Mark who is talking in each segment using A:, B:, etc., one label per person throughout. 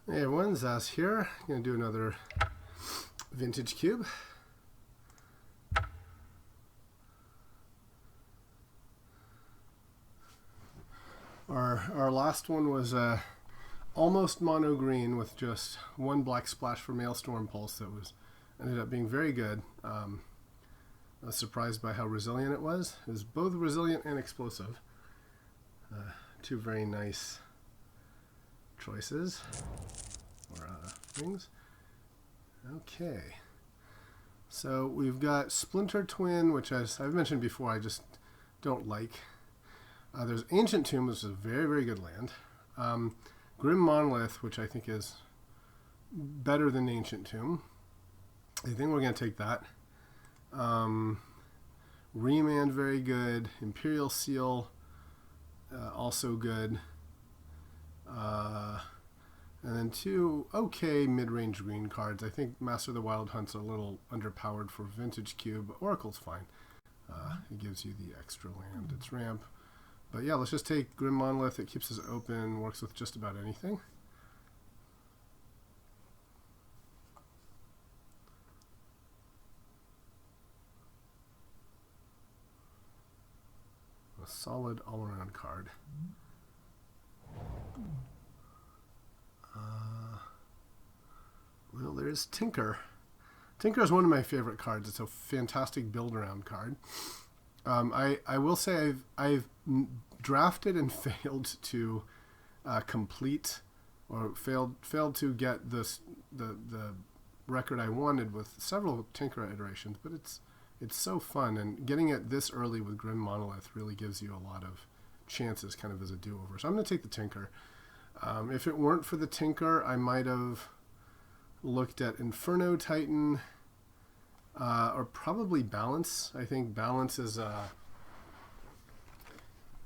A: Hey everyone, Zaz here. I'm going to do another vintage cube. Our last one was almost mono green with just one black splash for Maelstrom Pulse that ended up being very good. I was surprised by how resilient it was. It was both resilient and explosive. Two very nice choices or things. Okay, so we've got Splinter Twin, which as I've mentioned before, I just don't like. There's Ancient Tomb, which is a very, very good land. Grim Monolith, which I think is better than Ancient Tomb. I think we're going to take that. Remand, very good. Imperial Seal, also good. And then two okay mid-range green cards. I think Master of the Wild Hunt's a little underpowered for Vintage Cube, but Oracle's fine. It gives you the extra land. It's ramp. But yeah, let's just take Grim Monolith. It keeps us open, works with just about anything. A solid all-around card. Well, there's Tinker. Tinker is one of my favorite cards. It's a fantastic build-around card. I will say I've drafted and failed to complete or failed to get the record I wanted with several Tinker iterations, but it's so fun, and getting it this early with Grim Monolith really gives you a lot of chances kind of as a do-over. So I'm going to take the Tinker. If it weren't for the Tinker, I might have looked at Inferno Titan or probably Balance. I think Balance is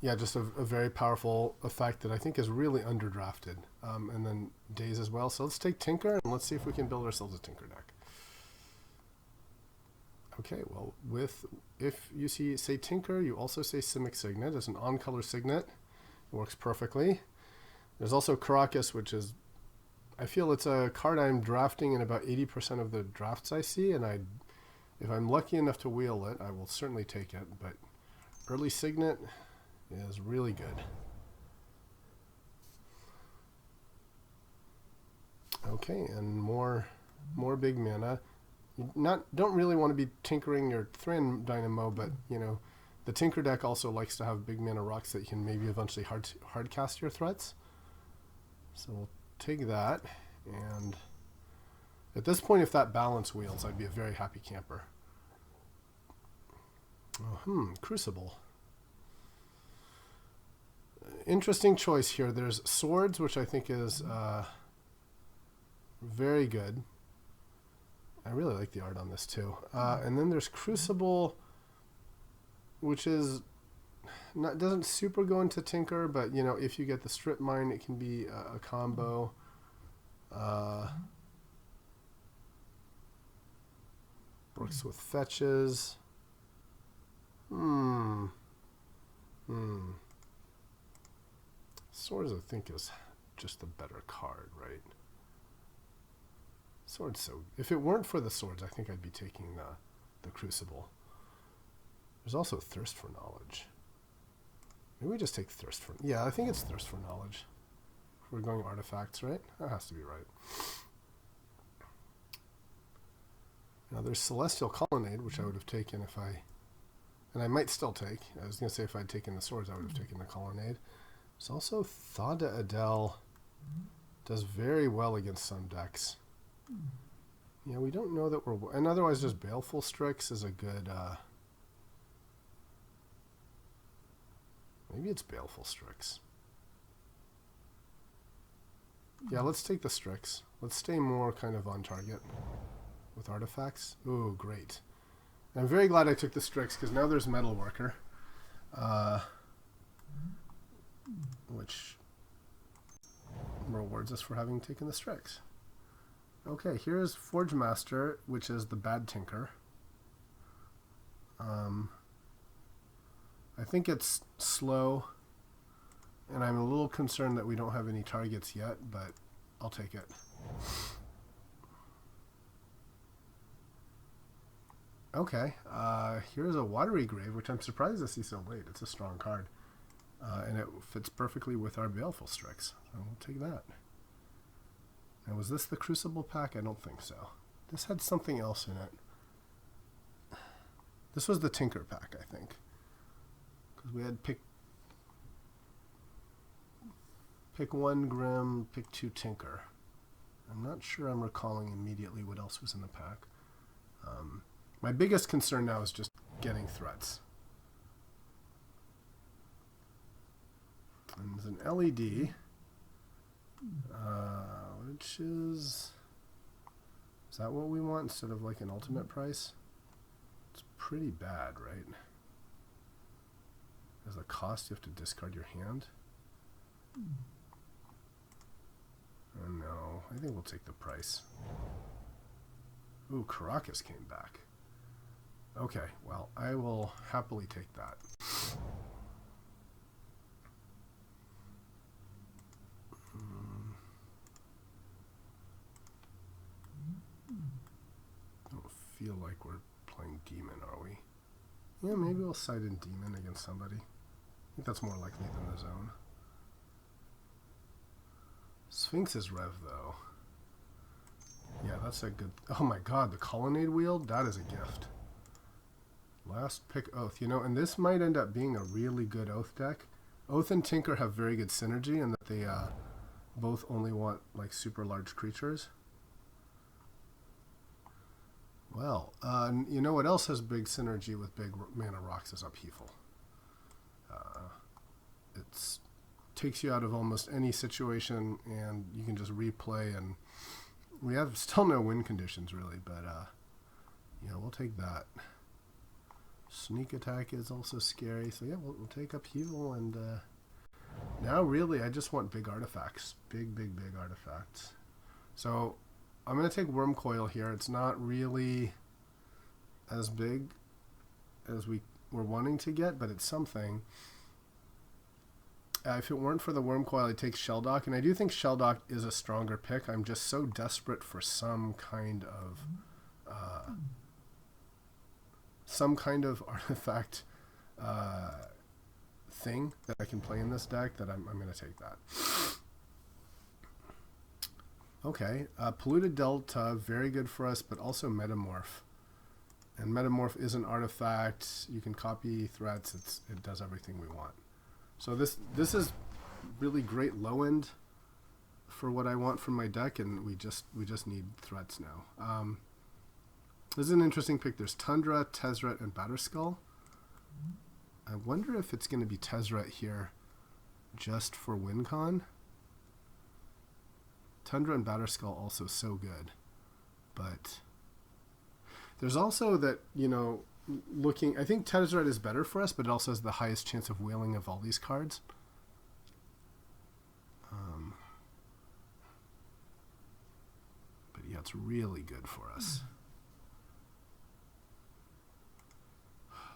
A: just a very powerful effect that I think is really underdrafted. And then Daze as well. So let's take Tinker and let's see if we can build ourselves a Tinker deck. Okay, well, if you say Tinker, you also say Simic Signet as an on-color signet. It works perfectly. There's also Caracas, which is, I feel it's a card I'm drafting in about 80% of the drafts I see, and if I'm lucky enough to wheel it, I will certainly take it, but early Signet is really good. Okay, and more big mana. Don't really want to be tinkering your Thran Dynamo, but the Tinker deck also likes to have big mana rocks that you can maybe eventually hard cast your threats. So we'll take that, and at this point, if that Balance wheels, I'd be a very happy camper. Crucible. Interesting choice here. There's Swords, which I think is very good. I really like the art on this too. And then there's Crucible, which is doesn't super go into Tinker, but if you get the Strip Mine, it can be a combo. Works with fetches. Swords, I think, is just a better card, right? Swords, so if it weren't for the Swords, I think I'd be taking the Crucible. There's also Thirst for Knowledge. Maybe we just take Thirst for... Yeah, I think it's Thirst for Knowledge. We're going artifacts, right? That has to be right. Now there's Celestial Colonnade, which I would have taken if I... And I might still take. I was going to say if I'd taken the Swords, I would have taken the Colonnade. There's also Thada Adel. Does very well against some decks. Yeah, we don't know that we're... And otherwise, just Baleful Strix is a good... Maybe it's Baleful Strix. Yeah, let's take the Strix. Let's stay more kind of on target with artifacts. Ooh, great. I'm very glad I took the Strix, because now there's Metalworker, which rewards us for having taken the Strix. Okay, here's Forge Master, which is the bad Tinker. I think it's slow, and I'm a little concerned that we don't have any targets yet, but I'll take it. Okay, here's a Watery Grave, which I'm surprised to see so late. It's a strong card. And it fits perfectly with our Baleful Strix. So we'll take that. And was this the Crucible pack? I don't think so. This had something else in it. This was the Tinker pack, I think. Because we had pick 1 Grim, pick 2 Tinker. I'm not sure I'm recalling immediately what else was in the pack. My biggest concern now is just getting threats. And there's an LED, which is that what we want instead of like an ultimate price? It's pretty bad, right? As a cost, you have to discard your hand. Oh no, I think we'll take the price. Ooh, Caracas came back. Okay, well, I will happily take that. Don't feel like we're playing Demon, are we? Yeah, maybe we'll side in Demon against somebody. I think that's more likely than the Zone. Sphinx is Rev, though. Yeah, that's a good... Oh my god, the Colonnade Wheel? That is a gift. Last pick Oath. You know, and this might end up being a really good Oath deck. Oath and Tinker have very good synergy in that they both only want, like, super large creatures. Well, you know what else has big synergy with big mana rocks is Upheaval. It takes you out of almost any situation, and you can just replay, and we have still no win conditions, really, but, yeah, we'll take that. Sneak Attack is also scary, so yeah, we'll take Upheaval, and now, really, I just want big artifacts. Big, big, big artifacts. So, I'm going to take Wormcoil here. It's not really as big as we were wanting to get, but it's something. If it weren't for the Wormcoil, I'd take Shelldock, and I do think Shelldock is a stronger pick. I'm just so desperate for some kind of artifact thing that I can play in this deck that I'm going to take that. Okay, Polluted Delta, very good for us, but also Metamorph. And Metamorph is an artifact. You can copy threats. It does everything we want. So this is really great low end for what I want from my deck, and we just need threats now. This is an interesting pick. There's Tundra, Tezzeret, and Batterskull. I wonder if it's going to be Tezzeret here just for WinCon. Tundra and Batterskull also so good. But there's also that, you know, looking... I think Tezzeret is better for us, but it also has the highest chance of wheeling of all these cards. But yeah, it's really good for us.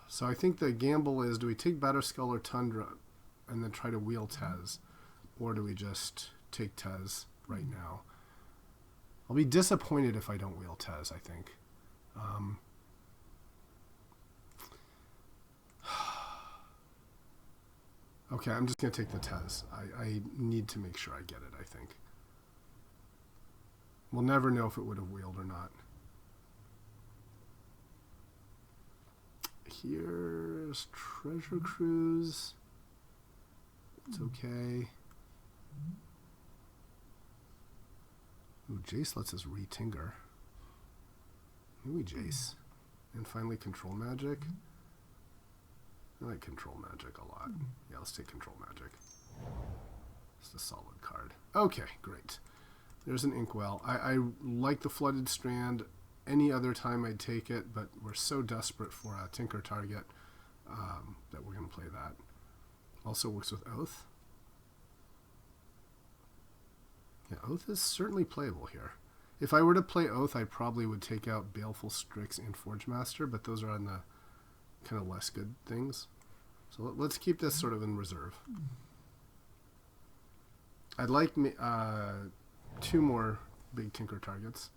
A: So I think the gamble is, do we take Batterskull or Tundra and then try to wheel Tez? Or do we just take Tez right now? I'll be disappointed if I don't wheel Tez, I think. Okay, I'm just going to take the Tez. I need to make sure I get it, I think. We'll never know if it would have wheeled or not. Here's Treasure Cruise. It's okay. Ooh, Jace lets us re-Tinker. Maybe Jace. And finally Control Magic. I like Control Magic a lot. Yeah, let's take Control Magic. It's a solid card. Okay, great. There's an Inkwell. I like the Flooded Strand. Any other time I'd take it, but we're so desperate for a Tinker target that we're going to play that. Also works with Oath. Yeah, Oath is certainly playable here. If I were to play Oath, I probably would take out Baleful Strix and Forge Master, but those are on the kind of less good things. So let's keep this sort of in reserve. I'd like 2 more big tinker targets.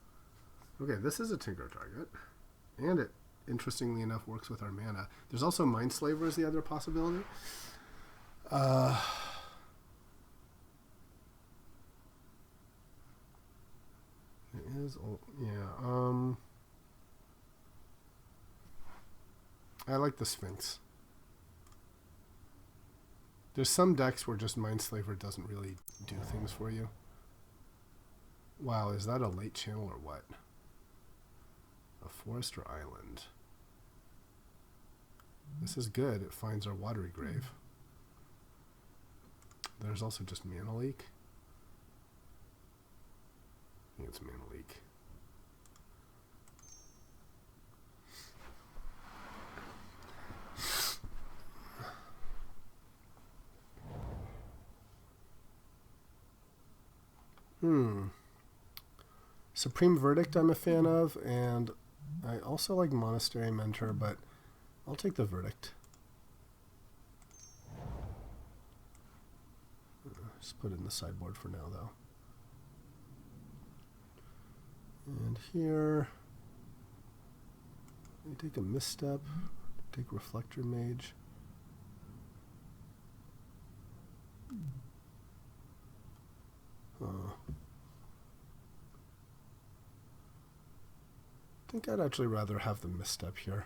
A: Okay, this is a tinker target, and it, interestingly enough, works with our mana. There's also Mindslaver as the other possibility. It is, yeah. I like the Sphinx. There's some decks where just Mindslaver doesn't really do things for you. Wow, is that a late channel or what? A forest or island? This is good. It finds our watery grave. There's also just mana leak. I think it's mana leak. Supreme Verdict I'm a fan of, and I also like Monastery Mentor, but I'll take the Verdict. Just put it in the sideboard for now, though. And here, I take a Misstep, take Reflector Mage. I think I'd actually rather have the Misstep here.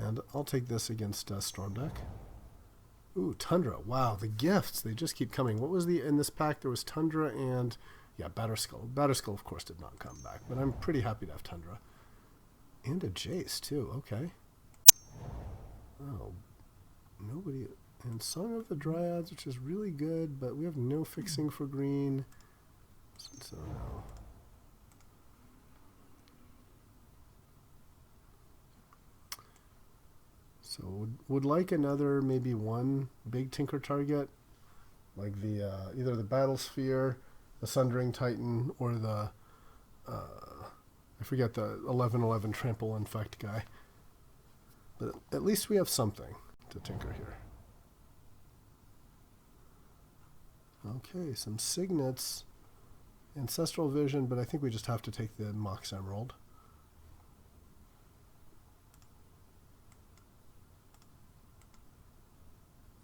A: And I'll take this against Storm Deck. Ooh, Tundra. Wow, the gifts. They just keep coming. What was in this pack? There was Tundra and, yeah, Batterskull. Batterskull, of course, did not come back, but I'm pretty happy to have Tundra. And a Jace, too. Okay. Oh, nobody... And Song of the Dryads, which is really good, but we have no fixing for green. So, no. So would like another, maybe one big tinker target, like the either the Battlesphere, the Sundering Titan, or the I forget the 11/11 Trample Infect guy. But at least we have something to tinker here. Okay, some Signets, Ancestral Vision, but I think we just have to take the Mox Emerald.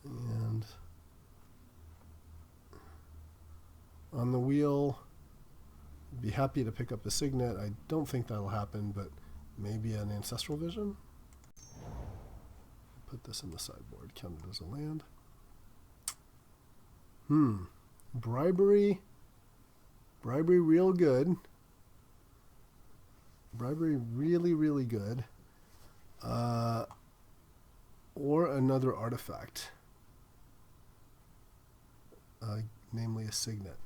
A: And on the wheel, be happy to pick up the Signet. I don't think that'll happen, but maybe an Ancestral Vision. Put this in the sideboard, count it as a land. Bribery. Bribery real good. Bribery really, really good. Or another artifact. Namely a Signet.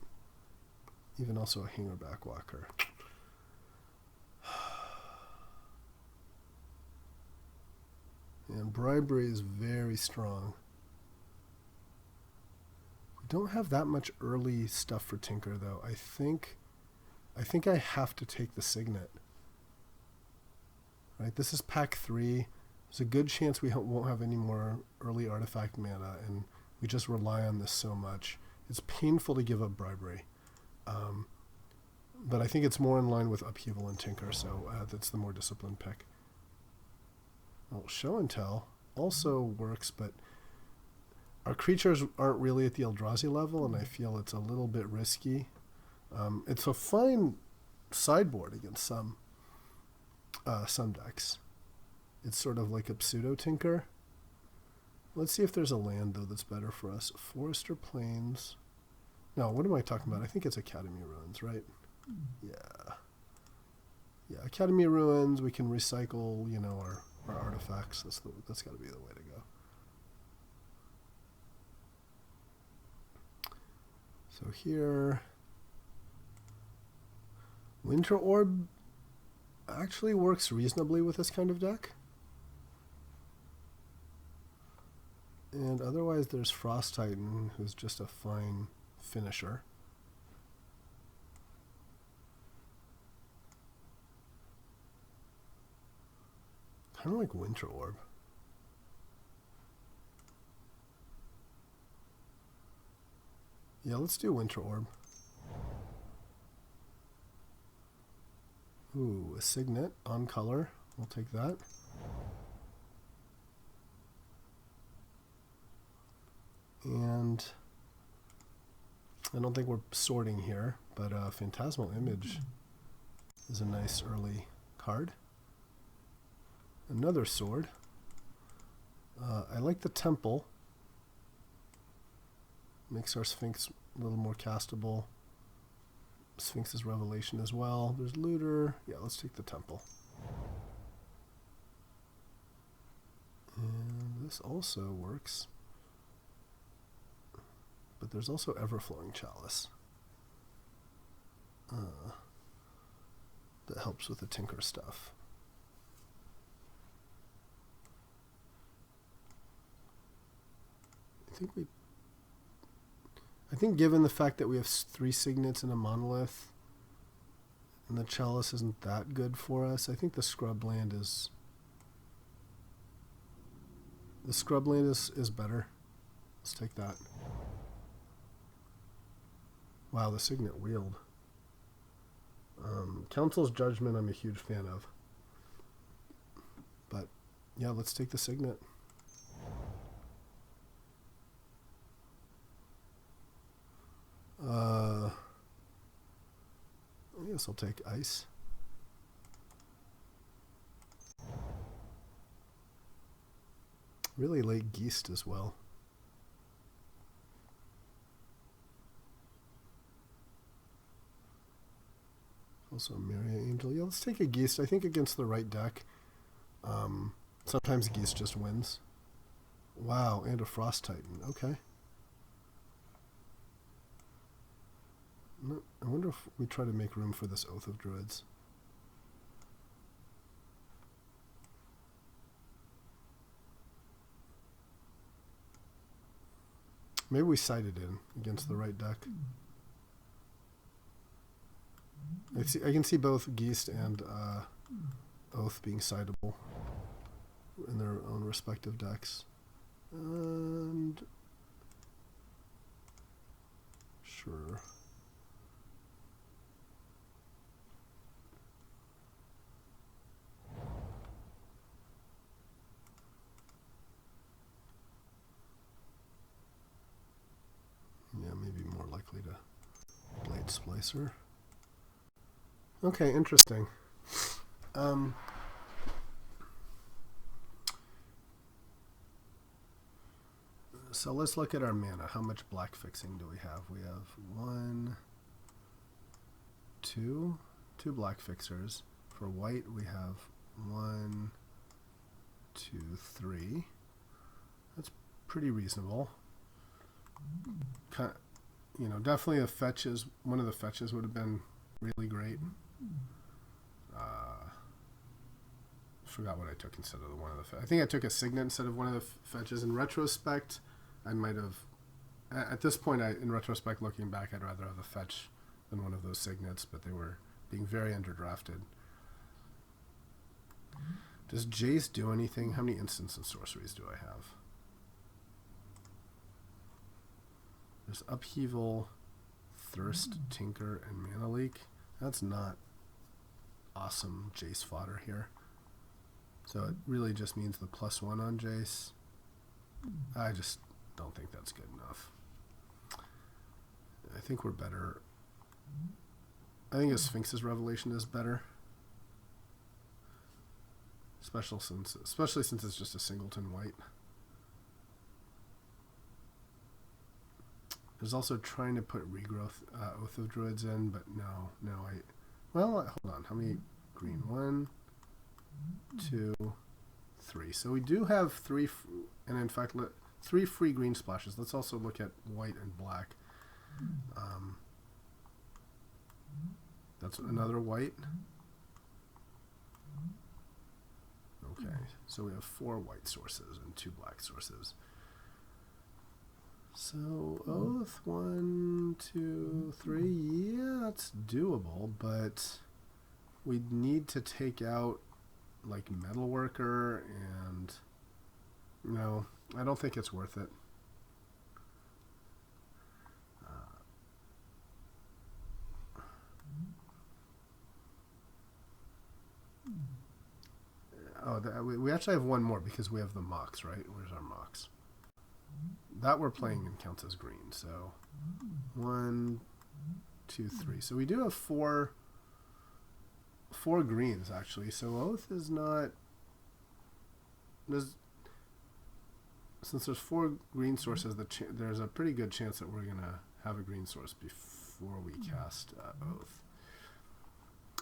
A: Even also a Hangerback Walker. And Bribery is very strong. We don't have that much early stuff for Tinker, though. I think I have to take the Signet. Right, this is pack 3. There's a good chance we won't have any more early artifact mana, and we just rely on this so much. It's painful to give up Bribery. But I think it's more in line with Upheaval and Tinker, so that's the more disciplined pick. Well, Show and Tell also works, but our creatures aren't really at the Eldrazi level, and I feel it's a little bit risky. It's a fine sideboard against some decks. It's sort of like a pseudo-Tinker. Let's see if there's a land, though, that's better for us. Forest or Plains? No, what am I talking about? I think it's Academy Ruins, right? Yeah. Yeah, Academy Ruins, we can recycle, you know, our artifacts. That's got to be the way to go. So here, Winter Orb actually works reasonably with this kind of deck. And otherwise there's Frost Titan, who's just a fine finisher. Kind of like Winter Orb. Yeah, let's do Winter Orb. Ooh, a Signet on color. We'll take that. And I don't think we're sorting here, but Phantasmal Image is a nice early card. Another sword. I like the Temple. Makes our Sphinx a little more castable. Sphinx's Revelation as well. There's Looter. Yeah, let's take the Temple. And this also works. But there's also Everflowing Chalice. That helps with the Tinker stuff. I think given the fact that we have 3 Signets and a Monolith, and the Chalice isn't that good for us, I think the Scrubland is... The Scrubland is better. Let's take that. Wow, the Signet Wield. Council's Judgment I'm a huge fan of. But, yeah, let's take the Signet. I guess I'll take Ice. Really late Geist as well. Also a Maria Angel. Yeah, let's take a Geist. I think against the right deck. Sometimes Geist just wins. Wow, and a Frost Titan. Okay. I wonder if we try to make room for this Oath of Druids. Maybe we side it in against the right deck. I can see both Geist and Oath being sideable in their own respective decks. And sure. Yeah, maybe more likely to Blade Splicer. Okay, interesting. So let's look at our mana. How much black fixing do we have? We have 1, 2 black fixers. For white, we have 1, 2, 3. That's pretty reasonable. Kind of, you know, definitely a fetches. One of the fetches would have been really great. Forgot what I took instead of the one of the. I think I took a Signet instead of one of the fetches. In retrospect, I might have. At this point, in retrospect, looking back, I'd rather have a fetch than one of those Signets, but they were being very underdrafted. Does Jace do anything? How many instants and sorceries do I have? There's Upheaval, Thirst, Tinker, and Mana Leak. That's not awesome Jace fodder here. So it really just means the +1 on Jace. I just don't think that's good enough. I think we're better. I think a Sphinx's Revelation is better. Especially since it's just a singleton white. There's also trying to put Regrowth, Oath of Druids in, but no, well, hold on. How many green? 1, 2, 3. So we do have 3, and in fact, 3 free green splashes. Let's also look at white and black. That's another white. Okay, so we have 4 white sources and 2 black sources. So Oath 1, 2, 3. Yeah, that's doable, but we'd need to take out like Metalworker, and no, I don't think it's worth it. Oh, we actually have one more because we have the Mox, right? Where's our Mox? That we're playing and counts as green. So 1, 2, 3. So we do have four greens actually. So Oath is not. Since there's 4 green sources, there's a pretty good chance that we're gonna have a green source before we cast Oath.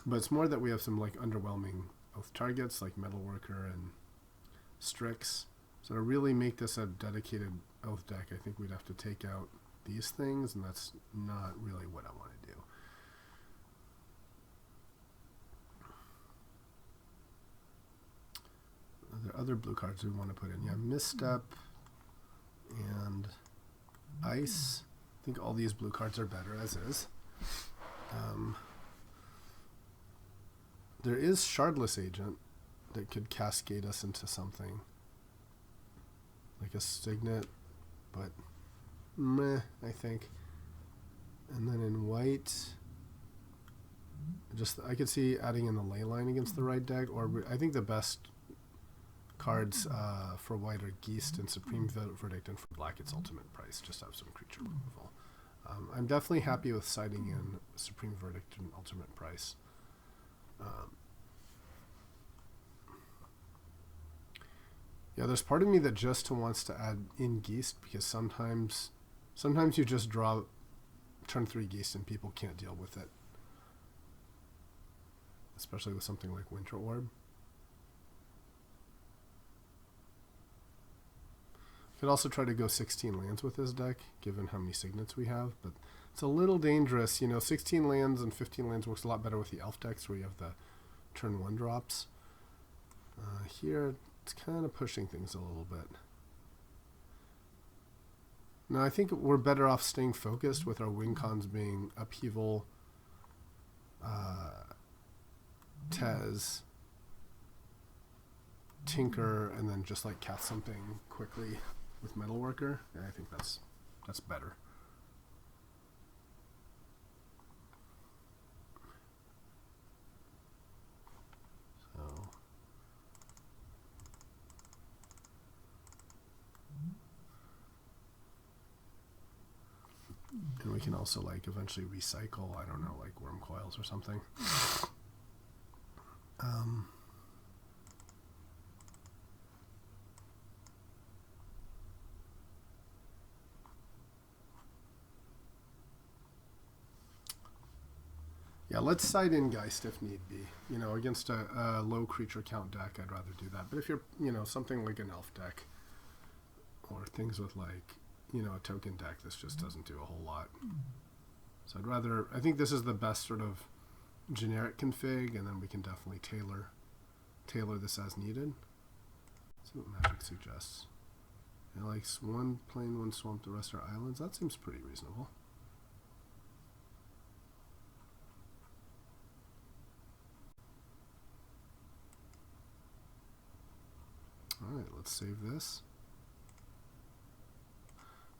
A: But it's more that we have some like underwhelming Oath targets like Metalworker and Strix. So to really make this a dedicated Oath deck, I think we'd have to take out these things, and that's not really what I want to do. Are there other blue cards we want to put in? Yeah, Misstep and Ice. I think all these blue cards are better as is. There is Shardless Agent that could cascade us into something like a Signet, but meh, I think. And then in white, I could see adding in the Leyline against the right deck, or I think the best cards for white are Geist and Supreme Verdict, and for black it's Ultimate Price, just have some creature removal. I'm definitely happy with siding in Supreme Verdict and Ultimate Price. Yeah, there's part of me that just wants to add in Geist, because sometimes you just draw turn 3 Geist and people can't deal with it, especially with something like Winter Orb. Could also try to go 16 lands with this deck, given how many signets we have, but it's a little dangerous. 16 lands and 15 lands works a lot better with the elf decks where you have the turn 1 drops. Here, it's kind of pushing things a little bit. Now, I think we're better off staying focused with our win cons being Upheaval, Tez, Tinker, and then just like cast something quickly with Metalworker. Yeah, I think that's better. So and we can also like eventually recycle, I don't know, like Worm Coils or something. Yeah, let's side in Geist if need be. Against a low creature count deck, I'd rather do that. But if you're, something like an elf deck or things with like, a token deck, this just doesn't do a whole lot. So I think this is the best sort of generic config, and then we can definitely tailor this as needed. Let's see what Magic suggests. It likes 1 plain, 1 swamp, the rest are islands. That seems pretty reasonable. Alright, let's save this.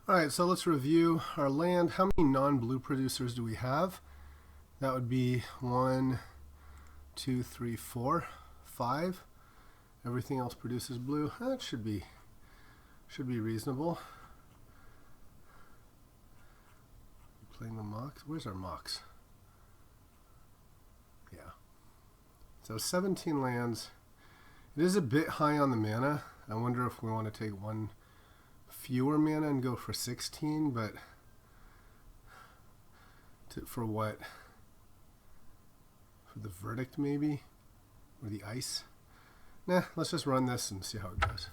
A: Alright, so let's review our land. How many non-blue producers do we have? That would be 1, 2, 3, 4, 5. Everything else produces blue. That should be reasonable. Playing the Mox. Where's our Mox? Yeah. So 17 lands. It is a bit high on the mana. I wonder if we want to take 1 fewer mana and go for 16, but for what? For the Verdict maybe? Or the Ice? Nah, let's just run this and see how it goes.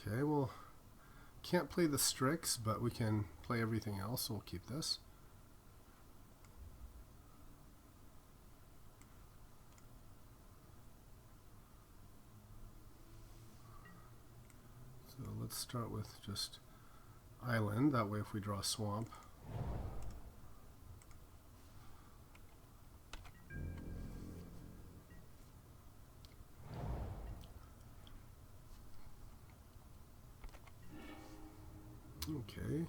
A: Okay, well, can't play the Strix, but we can play everything else, so we'll keep this. So let's start with just Island, that way if we draw Swamp. Okay.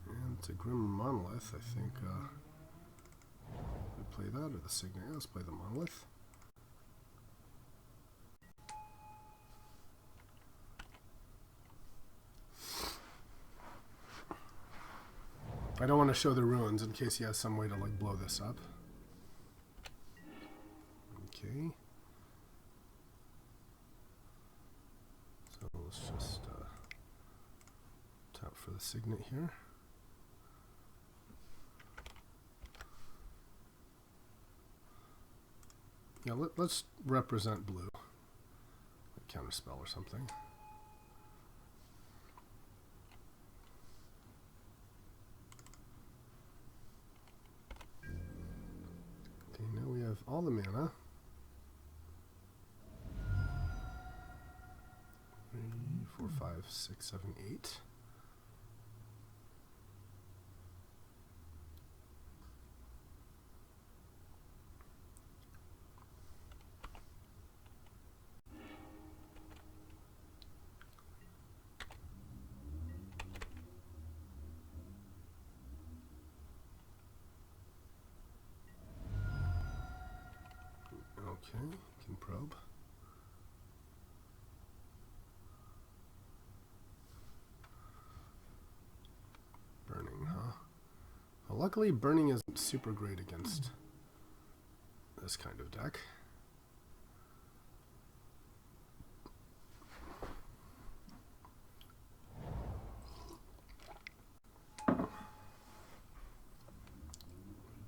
A: And it's a Grim Monolith, I think. We play that or the Signet? Let's play the Monolith. I don't want to show the ruins in case he has some way to like blow this up. Okay. So let's just tap for the Signet here. Yeah, let's represent blue. Like counterspell or something. Okay, now we have all the mana. 3, 4, 5, 6, 7, 8. Okay, can probe. Burning, huh? Well, luckily, burning isn't super great against this kind of deck.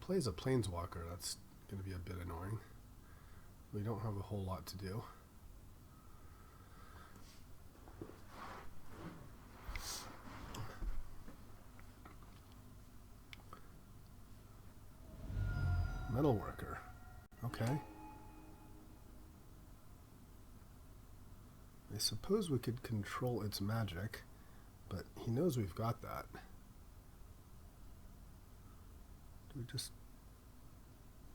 A: Plays a Planeswalker, that's going to be a bit annoying. We don't have a whole lot to do. Metalworker. Okay. I suppose we could control its magic, but he knows we've got that. Do we just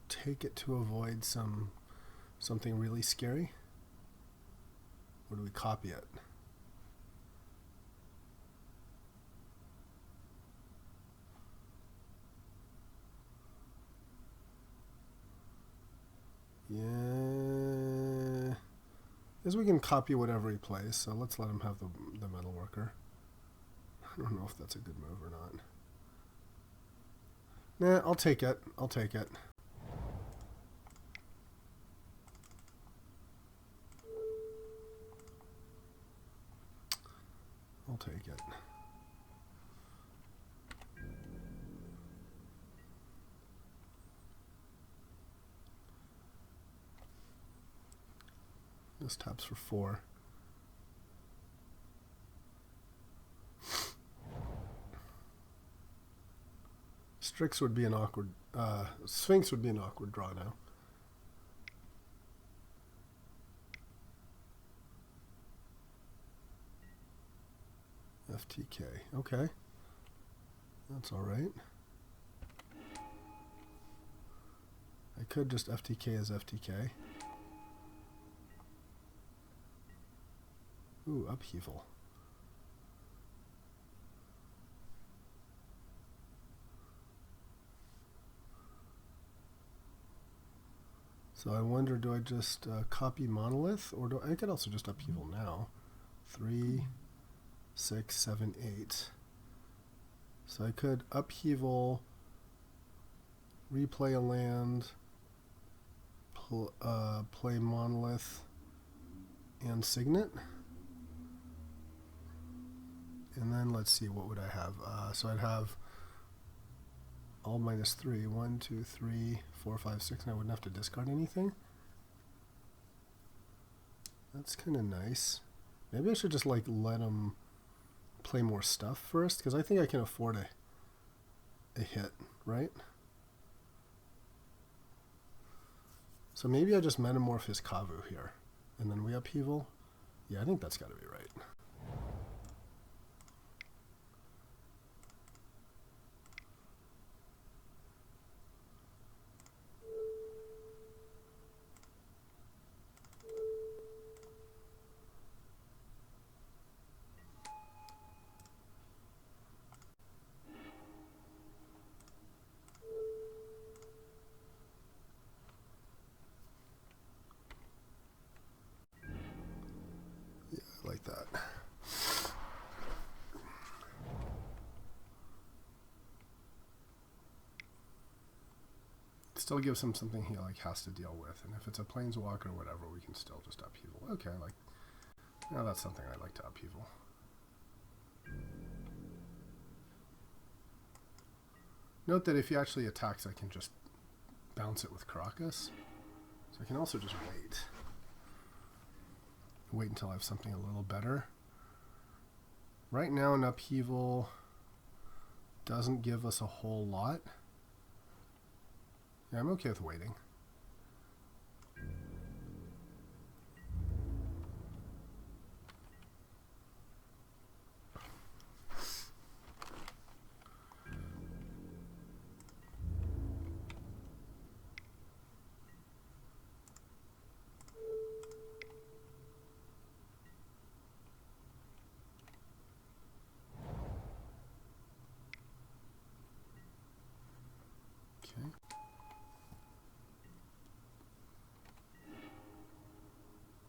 A: take it to avoid something really scary? Or do we copy it? Yeah. As we can copy whatever he plays, so let's let him have the Metalworker. I don't know if that's a good move or not. Nah, I'll take it. I'll take it. I'll take it. This taps for 4. Strix would be an awkward... Sphinx would be an awkward draw now. FTK. Okay. That's alright. I could just FTK as FTK. Ooh, Upheaval. So I wonder, do I just copy Monolith, or do I could also just Upheaval now? 3, 6, 7, 8. So I could Upheaval, replay a land, play Monolith, and Signet. And then let's see, what would I have? So I'd have all -3. 1, 2, 3, 4, 5, 6. And I wouldn't have to discard anything. That's kind of nice. Maybe I should just like let him play more stuff first, because I think I can afford a hit, right? So maybe I just metamorph his Kavu here, and then we Upheaval. Yeah, I think that's got to be right. still gives him something he like has to deal with. And if it's a planeswalker or whatever, we can still just upheaval. Okay, like now that's something I like to upheaval. Note that if he actually attacks, I can just bounce it with Caracas. So I can also just wait. Wait until I have something a little better. Right now, an upheaval doesn't give us a whole lot. Yeah, I'm okay with waiting. Okay.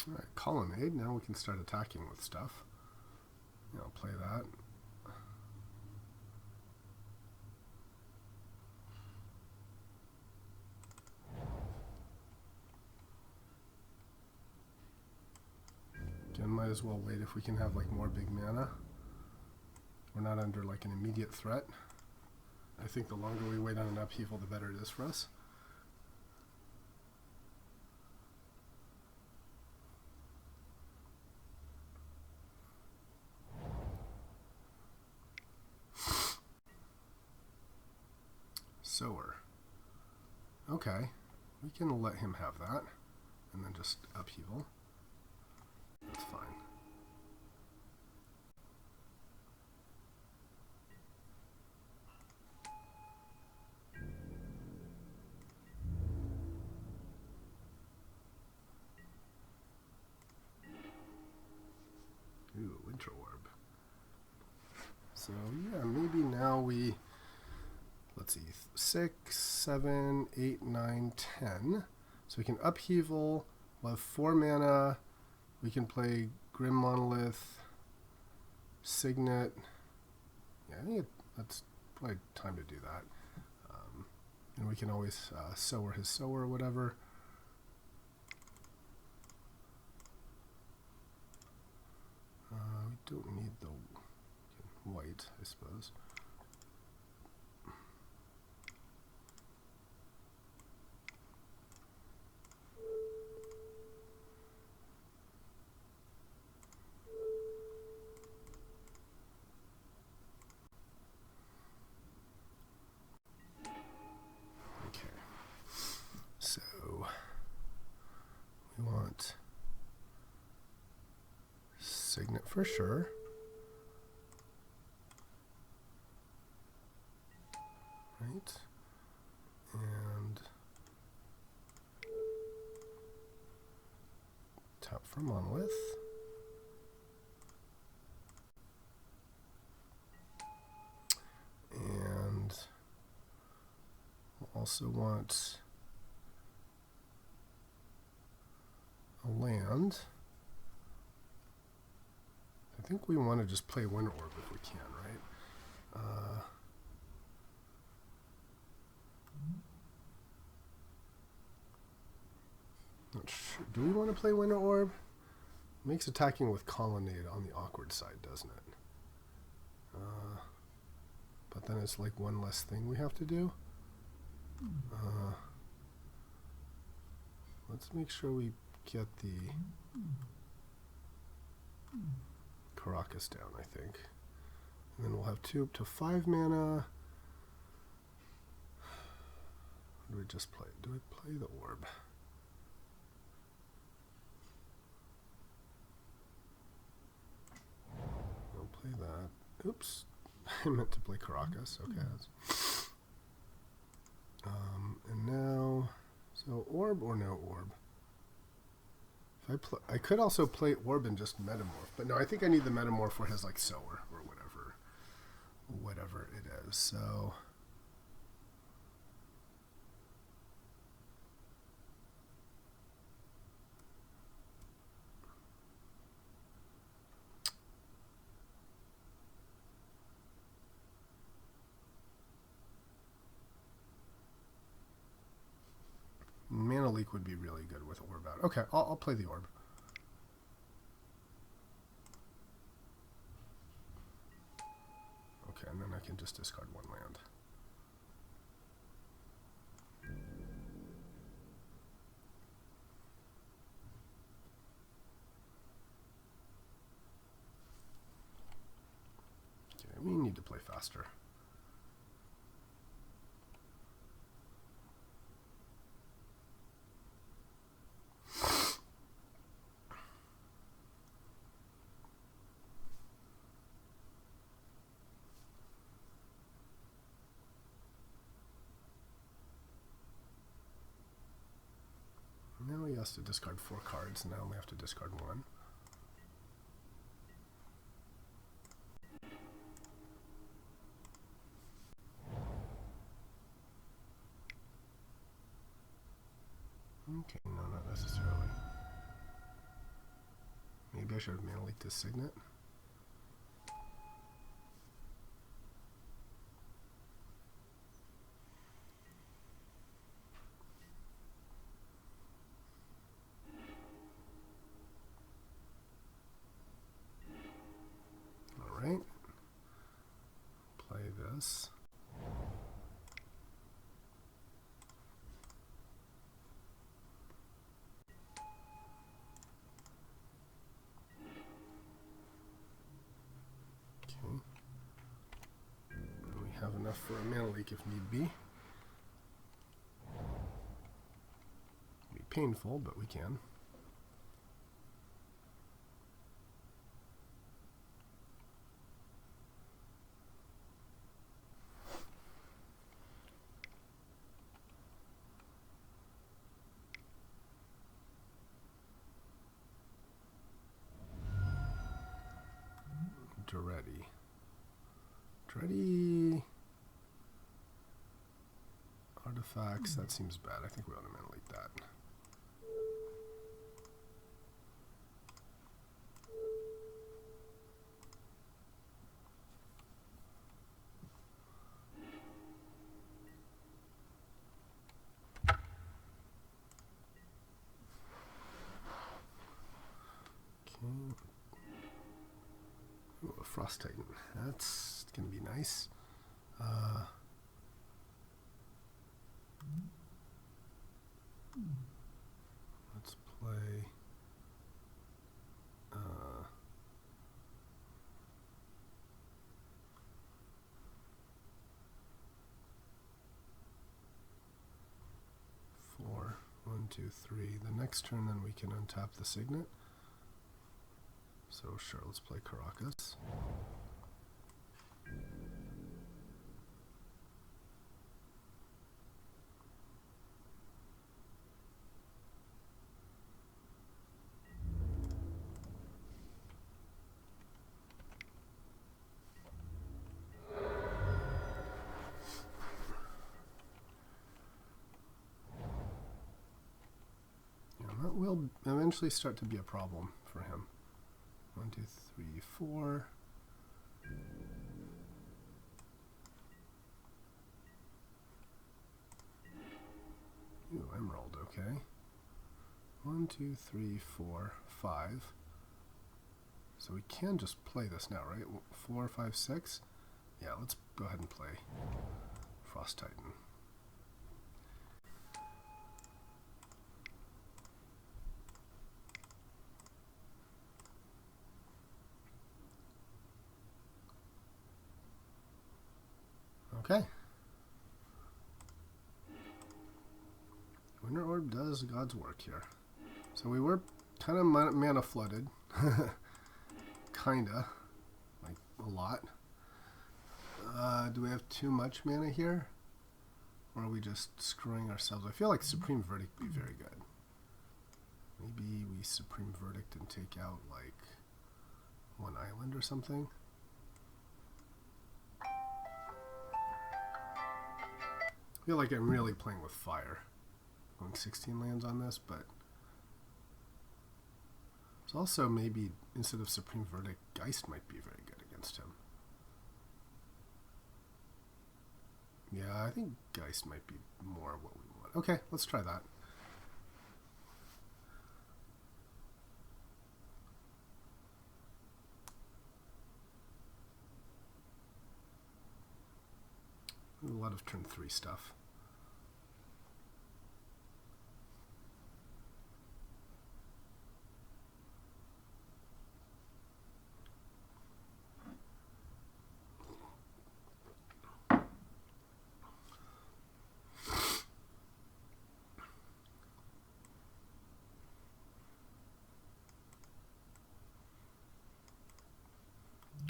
A: All right, colonnade. Now we can start attacking with stuff. Yeah, I'll play that. Again, might as well wait if we can have like more big mana. We're not under like an immediate threat. I think the longer we wait on an upheaval, the better it is for us. Sower. Okay, we can let him have that, and then just upheaval. That's fine. Ooh, Winter Orb. So yeah, maybe now we, let's see, 6, 7, 8, 9, 10. So we can upheaval. We'll have 4 mana. We can play Grim Monolith, Signet. Yeah, I think that's probably time to do that. And we can always sower his sower or whatever. We don't need the white, I suppose. So we want Signet for sure. Right. And tap for Monolith. And we'll also want a land. I think we want to just play Winter Orb if we can, right? Not sure. Do we want to play Winter Orb? Makes attacking with Colonnade on the awkward side, doesn't it? But then it's like one less thing we have to do. Let's make sure we get the Caracas down, I think. And then we'll have 2 up to 5 mana. What do we just play? Do I play the orb? I'll play that. Oops. I meant to play Caracas. Okay. And now, so orb or no orb? If I could also play orb and just metamorph, but no, I think I need the metamorph for his like sower or whatever it is. So Leak would be really good with Orb out. Okay, I'll play the Orb. Okay, and then I can just discard one land. Okay, we need to play faster. Now he has to discard 4 cards, and I only have to discard 1. Okay, no, not necessarily. Maybe I should have mana leaked his Signet. Alright. Play this. Have enough for a mana leak if need be. It'll be painful, but we can. Dready. Artifacts, that seems bad. I think we ought to mana leak that. Okay. Ooh, a Frost Titan. That's going to be nice. Let's play. 4, 1, 2, 3. The next turn, then we can untap the Signet. So sure, let's play Caracas. That will eventually start to be a problem for him. 1, 2, 3, 4. Ooh, Emerald, okay. 1, 2, 3, 4, 5. So we can just play this now, right? 4, 5, 6? Yeah, let's go ahead and play Frost Titan. Okay. Winter Orb does God's work here. So we were kind of mana flooded. Kinda. Like, a lot. Do we have too much mana here? Or are we just screwing ourselves? I feel like Supreme Verdict would be very good. Maybe we Supreme Verdict and take out, like, 1 island or something? I feel like I'm really playing with fire. Going 16 lands on this, but it's also maybe instead of Supreme Verdict, Geist might be very good against him. Yeah, I think Geist might be more what we want. Okay, let's try that. A lot of turn 3 stuff.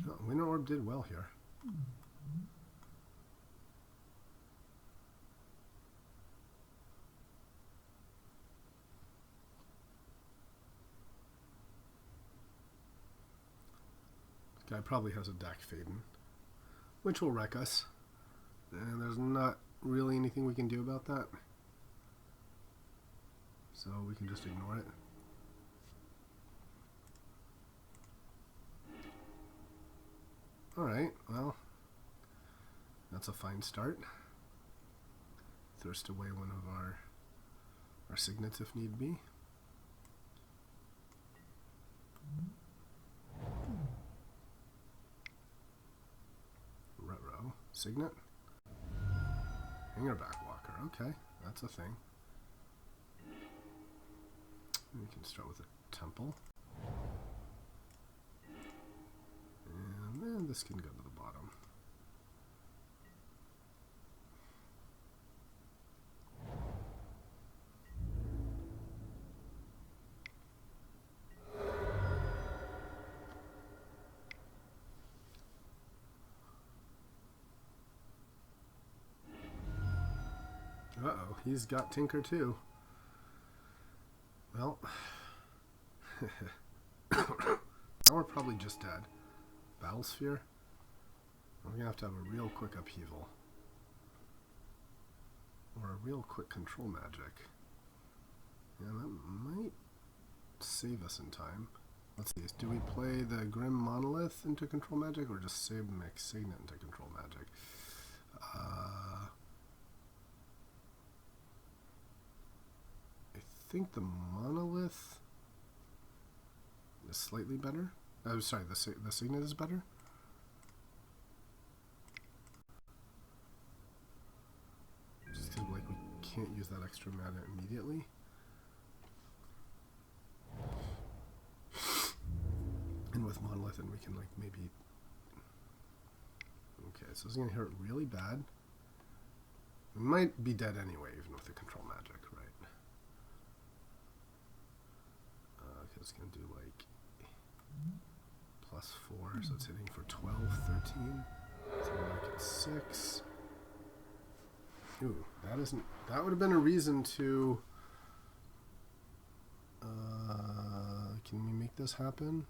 A: Oh, Winter Orb did well here. This guy probably has a deck Faden, which will wreck us. And there's not really anything we can do about that. So we can just ignore it. Alright, well, that's a fine start. Thirst away one of our signets if need be. Ruh-roh. Signet? Hangerback Walker, okay, that's a thing. We can start with a temple. And then this can go to the bottom. Uh-oh, he's got Tinker too. Well, now we're probably just dead. Battlesphere? We're going to have a real quick upheaval. Or a real quick control magic. Yeah, that might save us in time. Let's see, do we play the Grim Monolith into control magic or just save Mix Signet into control magic? I think the Monolith is slightly better. Oh, sorry, the Signet is better. Just because like we can't use that extra mana immediately. And with Monolith, and we can like maybe. Okay, so it's gonna hurt really bad. We might be dead anyway, even with the control magic, right? Okay, it's gonna do like +4, so it's hitting for 12, 13. So we'll make it 6. Ooh, that would have been a reason to. Can we make this happen?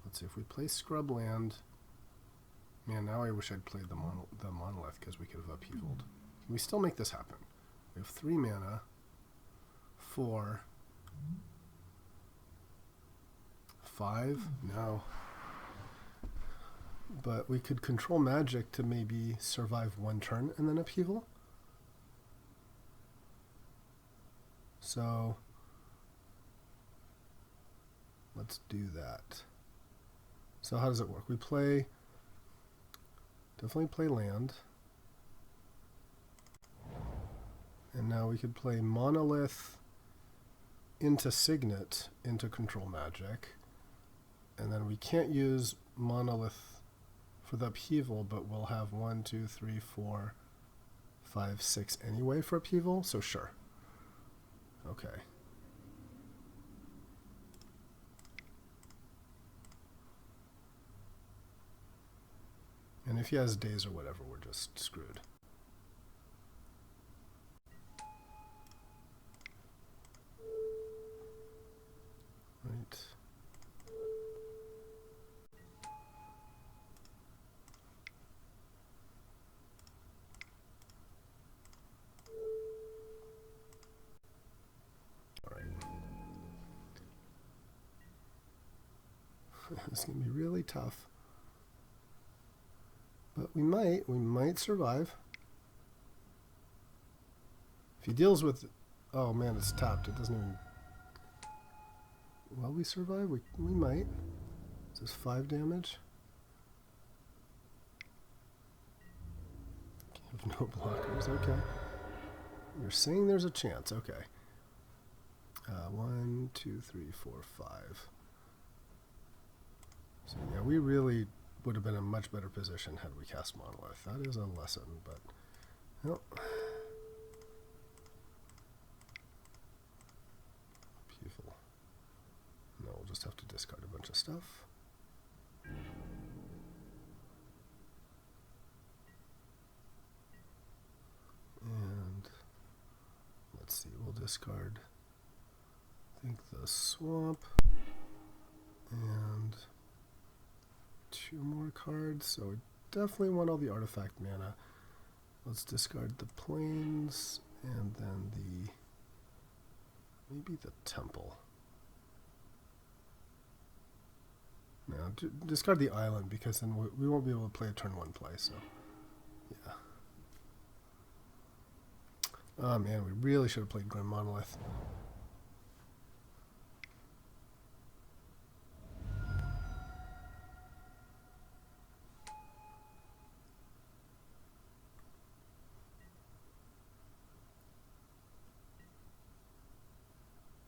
A: Let's see, if we play Scrubland. Man, now I wish I'd played the Monolith because we could have upheavaled. Can we still make this happen? We have 3 mana. 4. 5? No. But we could control magic to maybe survive 1 turn and then upheaval. So let's do that. So how does it work? We definitely play land. And now we could play Monolith into Signet into control magic. And then we can't use Monolith for the upheaval, but we'll have 1, 2, 3, 4, 5, 6 anyway for upheaval, so sure. Okay. And if he has days or whatever, we're just screwed. Right. All right. This is going to be really tough. But we might survive. If he deals with, oh man, it's tapped. It doesn't even. Will we survive? We might. Is this 5 damage? With no blockers, okay. You're saying there's a chance, okay. 1, 2, 3, 4, 5. So yeah, we really would have been in a much better position had we cast Monolith. That is a lesson, but no. Beautiful. No, we'll just have to discard a bunch of stuff. And let's see, we'll discard, I think, the swamp and 2 more cards. So we definitely want all the artifact mana. Let's discard the plains and then maybe the temple. No, discard the island because then we won't be able to play a turn 1 play. So yeah. Oh man, we really should have played Grim Monolith.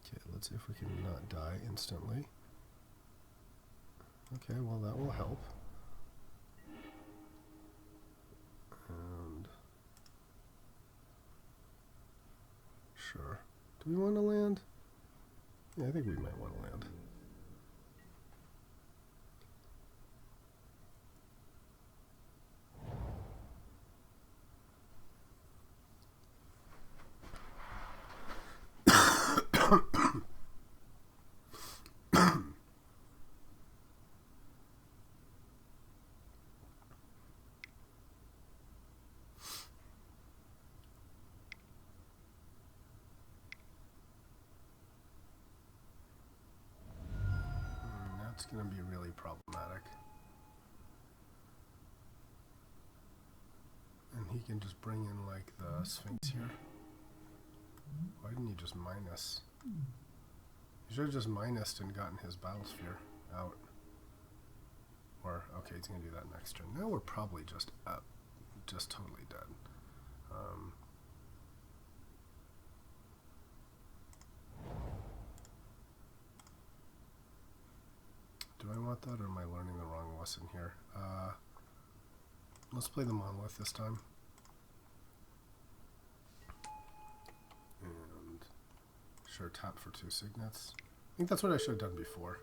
A: Okay, let's see if we can not die instantly. Okay, well that will help. And sure. Do we want to land? Yeah, I think we might want to land. That's going to be really problematic. And he can just bring in like the Sphinx here. Why didn't he just minus? He should have just minused and gotten his Battlesphere out. Or, okay, he's going to do that next turn. Now we're probably just up. Just totally dead. Do I want that, or am I learning the wrong lesson here? Let's play the Monolith this time. And sure, tap for 2 signets. I think that's what I should have done before.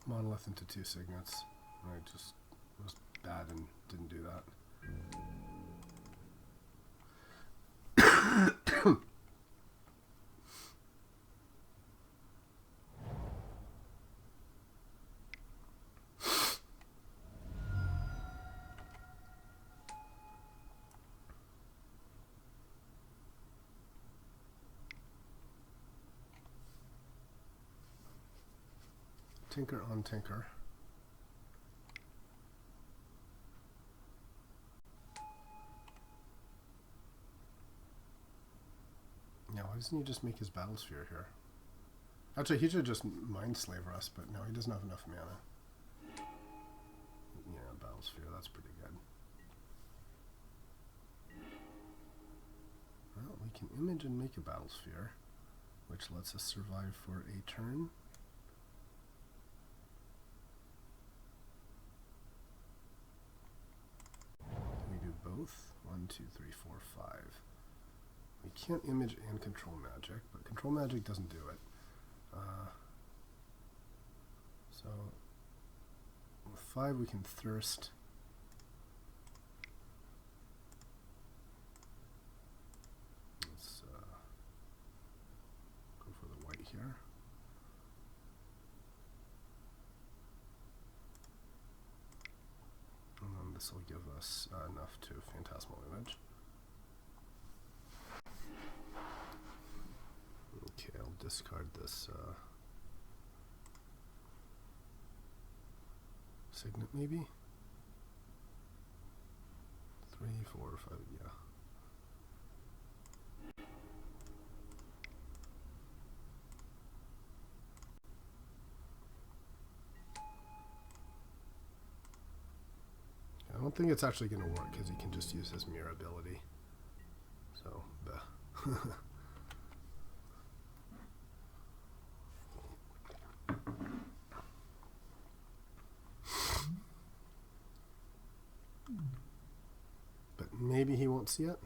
A: Monolith into 2 signets. I just was bad and didn't do that. Tinker on Tinker. Yeah, why doesn't he just make his Battlesphere here? Actually, he should just Mindslaver us, but no, he doesn't have enough mana. Yeah, Battlesphere, that's pretty good. Well, we can image and make a Battlesphere, which lets us survive for a turn. Both 1, 2, 3, 4, 5. We can't image and control magic, but control magic doesn't do it. So with 5 we can thirst. Let's go for the white here. This will give us enough to Phantasmal Image. Okay, I'll discard this Signet maybe? 3, 4, 5, yeah. don't think it's actually going to work because he can just use his mirror ability. So, but maybe he won't see it.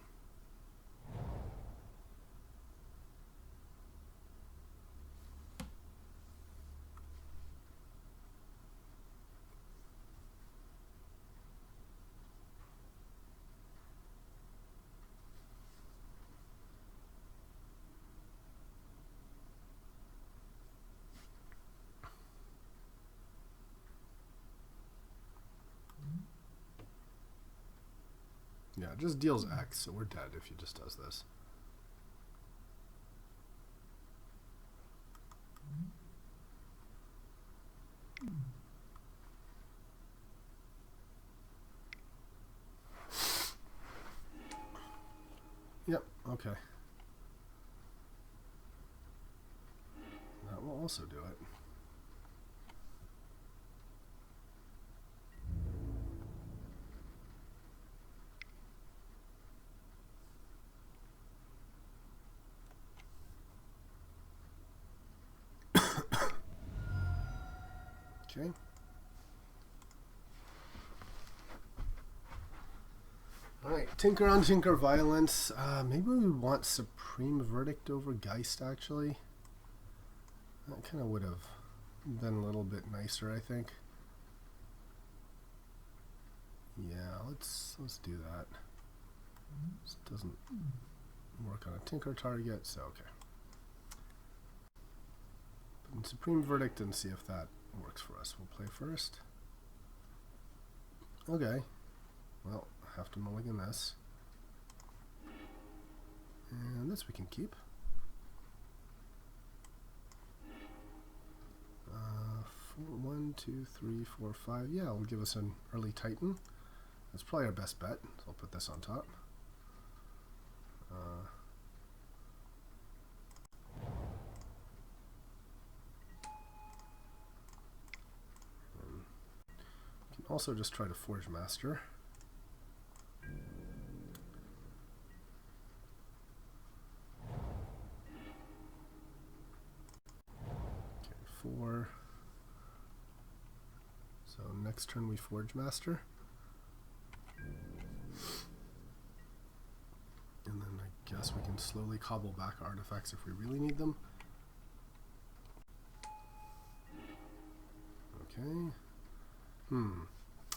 A: Yeah, it just deals X, so we're dead if he just does this. Yep, okay. That will also do it. Okay. Alright, Tinker on Tinker Violence. Maybe we want Supreme Verdict over Geist, actually. That kind of would have been a little bit nicer, I think. Yeah, let's do that. This doesn't work on a Tinker target, so okay. Put in Supreme Verdict and see if that works for us. We'll play first. Okay. Well, I have to mulligan this. And this we can keep. 1, 2, 3, 4, 5. Yeah, it'll give us an early Titan. That's probably our best bet. So I'll put this on top. We can also just try to Forge Master. Okay, 4. So next turn we Forge Master. And then I guess we can slowly cobble back artifacts if we really need them. Okay.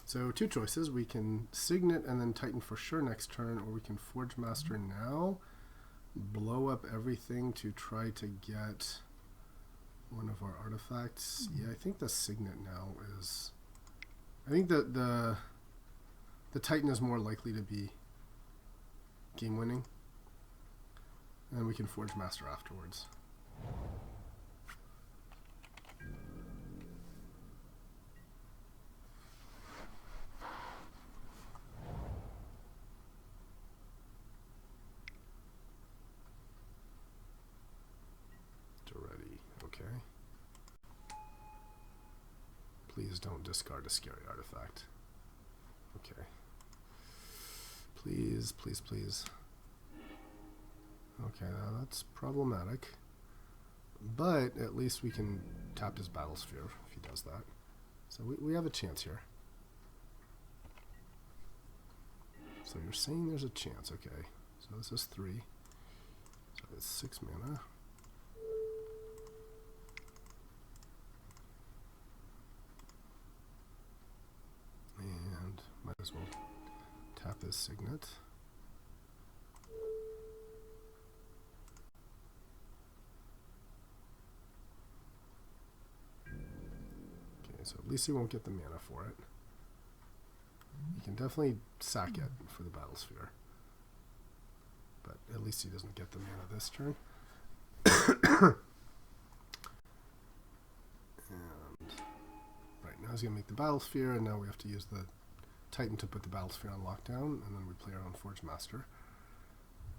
A: So two choices. We can Signet and then Titan for sure next turn, or we can Forge Master now, blow up everything to try to get one of our artifacts. Yeah, I think the Signet now is... I think the Titan is more likely to be game winning, and then we can Forge Master afterwards. Already, okay. Please don't discard a scary artifact. Okay. Please, please, please. Okay, now that's problematic. But at least we can tap his Battle Sphere if he does that. So we have a chance here. So you're saying there's a chance, okay. So this is 3. So it's 6 mana. And might as well tap his Signet. Okay, so at least he won't get the mana for it. He can definitely sack it for the Battle Sphere. But at least he doesn't get the mana this turn. And right, now he's going to make the Battle Sphere, and now we have to use the Titan to put the Battle Sphere on lockdown, and then we play our own Forge Master.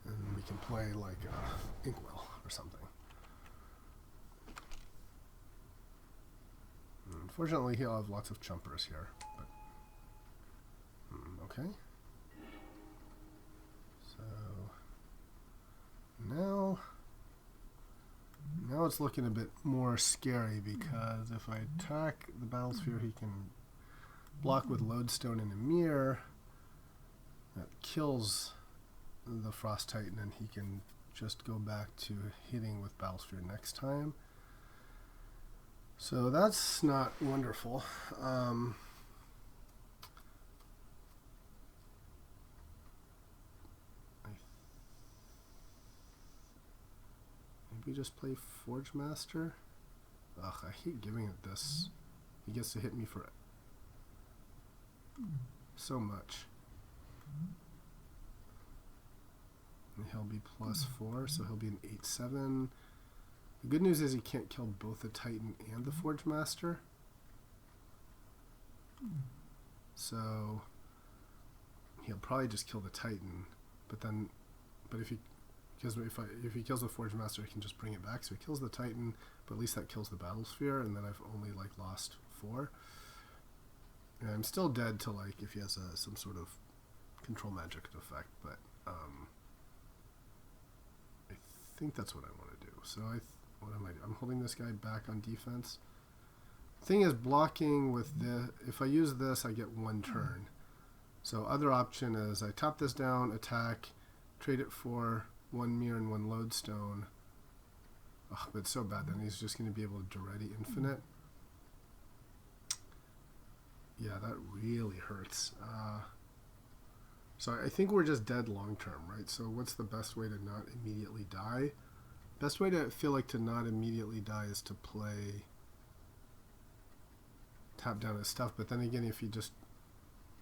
A: And we can play like Inkwell or something. Unfortunately, he'll have lots of chumpers here. But Okay. So now it's looking a bit more scary, because if I attack the Battlesphere, he can block with Lodestone and a mirror. That kills the Frost Titan, and he can just go back to hitting with Battlesphere next time. So that's not wonderful. Maybe just play Forge Master. Ugh, I hate giving it this. He gets to hit me for so much. And he'll be +4, so he'll be an 8/7. The good news is he can't kill both the Titan and the Forge Master. So he'll probably just kill the Titan, but if he kills the Forge Master, he can just bring it back. So he kills the Titan, but at least that kills the Battlesphere, and then I've only lost 4. And I'm still dead to if he has some sort of control magic effect, but I think that's what I want to do. So what am I doing? I'm holding this guy back on defense. Thing is, blocking with if I use this, I get 1 turn. So other option is I tap this down, attack, trade it for 1 mirror and 1 lodestone. Oh, but it's so bad, then he's just going to be able to Duretti Infinite. Yeah, that really hurts. So I think we're just dead long term, right? So what's the best way to not immediately die? Best way to feel like to not immediately die is to play tap down his stuff. But then again, if you just...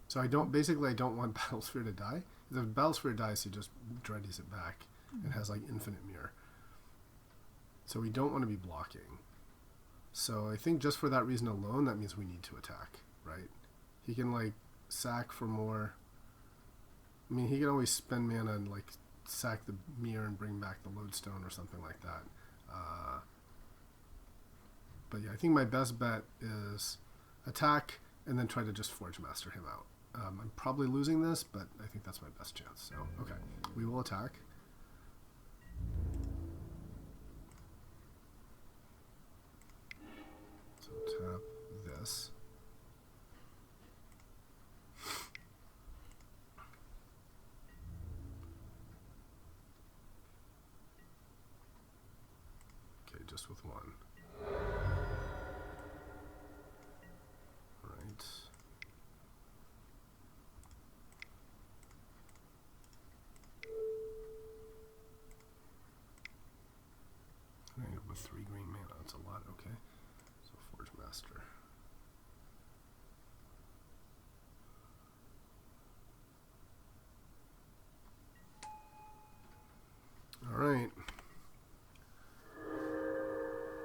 A: So I don't want Battlesphere to die. If Battlesphere dies, he just Durettis it back. It has infinite mirror. So we don't want to be blocking. So I think just for that reason alone, that means we need to attack, right? He can sack for more. I mean, he can always spend mana and sack the mirror and bring back the lodestone or something like that. But yeah, I think my best bet is attack and then try to just Forge Master him out. I'm probably losing this, but I think that's my best chance. So, okay, we will attack. So tap this. Okay, just with 1. Right. With 3 green mana, that's a lot. Okay, so Forge Master. All right.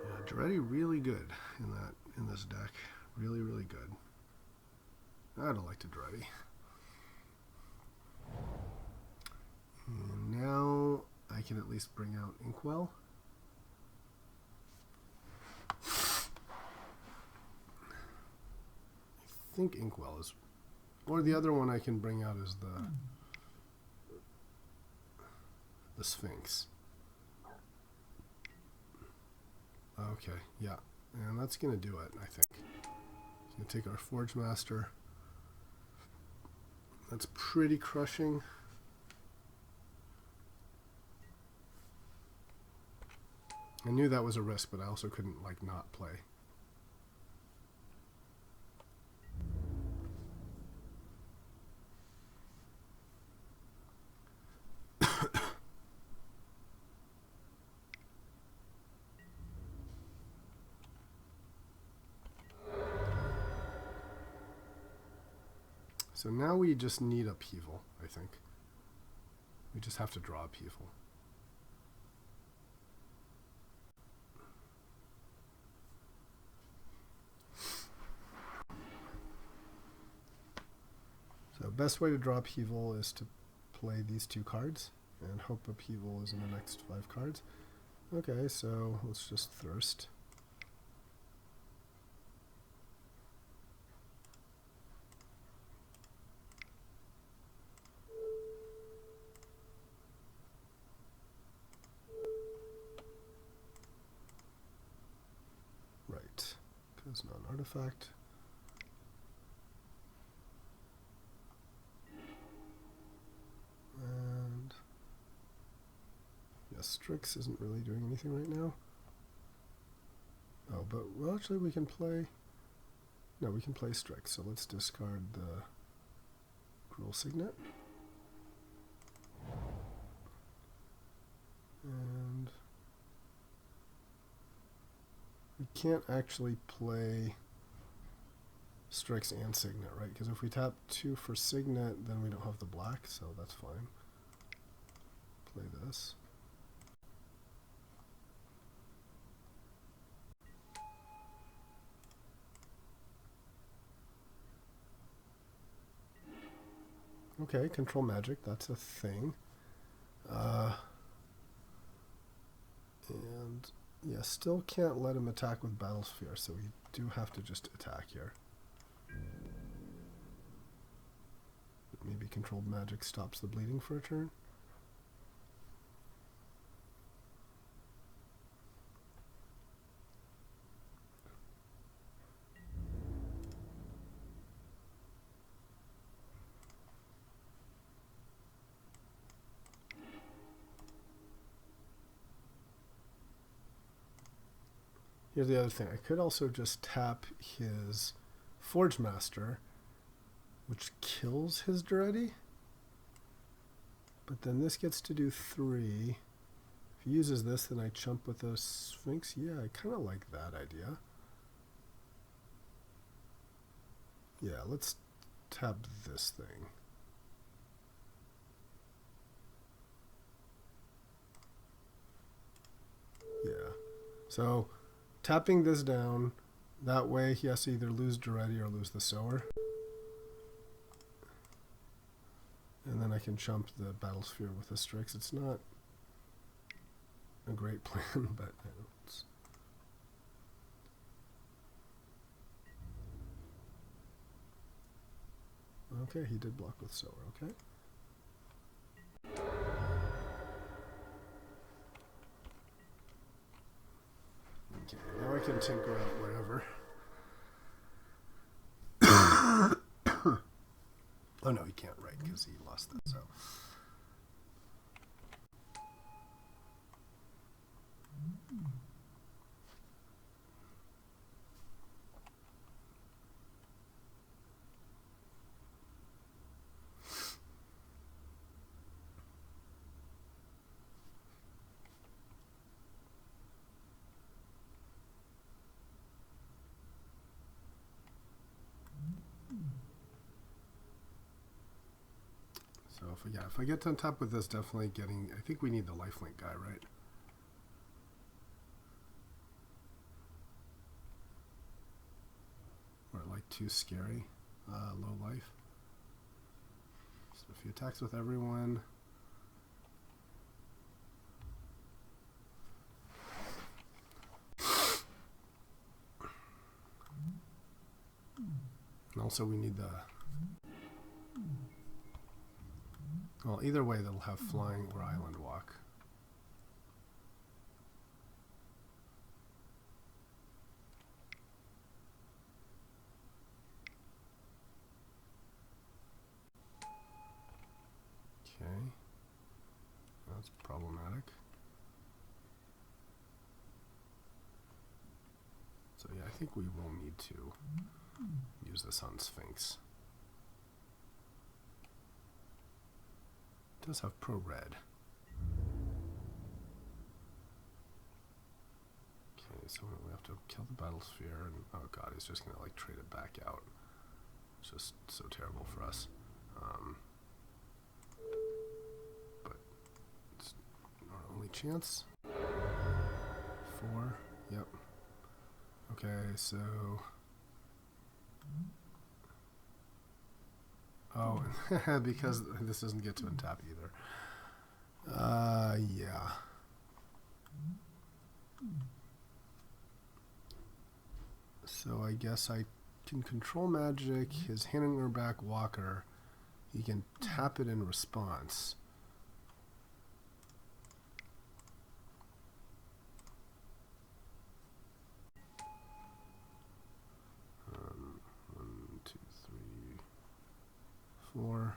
A: Yeah, Duretti really good in this deck. Really, really good. I'd like to Duretti. And now I can at least bring out Inkwell. I think Inkwell is, or the other one I can bring out is the Sphinx. Okay, yeah, and that's gonna do it. I think it's gonna take our Forge Master. That's pretty crushing. I knew that was a risk, but I also couldn't not play. So now we just need upheaval, I think. We just have to draw upheaval. So best way to draw upheaval is to play these 2 cards and hope upheaval is in the next 5 cards. Okay, so let's just Thirst. close non-artifact. And yeah, Strix isn't really doing anything right now. Oh, but well, actually we can play. No, we can play Strix. So let's discard the Cruel Signet. And we can't actually play Strix and Signet, right? Because if we tap 2 for Signet, then we don't have the black, so that's fine. Play this. Okay, control magic, that's a thing. And yeah, still can't let him attack with Battle Sphere, so we do have to just attack here. Maybe controlled magic stops the bleeding for a turn. Here's the other thing. I could also just tap his Forge Master, which kills his Duretti. But then this gets to do 3. If he uses this, then I chump with a Sphinx. Yeah, I kind of like that idea. Yeah, let's tap this thing. Yeah. So tapping this down, that way he has to either lose Duretti or lose the Sower. And then I can chump the Battle Sphere with the Strix. It's not a great plan, but it's... Okay, he did block with Sower, okay. Okay, now I can tinker out wherever. Oh no, he can't write because he lost that, so. So if I get to on top with this, definitely getting, I think we need the lifelink guy, right? Or like too scary, low life. So if he attacks with everyone. And also we need the, well, either way they'll have flying or island walk. Okay, that's problematic. So yeah, I think we will need to use this on Sphinx. It does have pro red. Okay, so we have to kill the Battle Sphere, and oh god, he's just gonna like trade it back out. It's just so terrible for us. But it's our only chance. 4, yep. Okay, so... Oh, because this doesn't get to untap either. Yeah. So I guess I can control magic his Hanningback Walker. He can tap it in response. 4.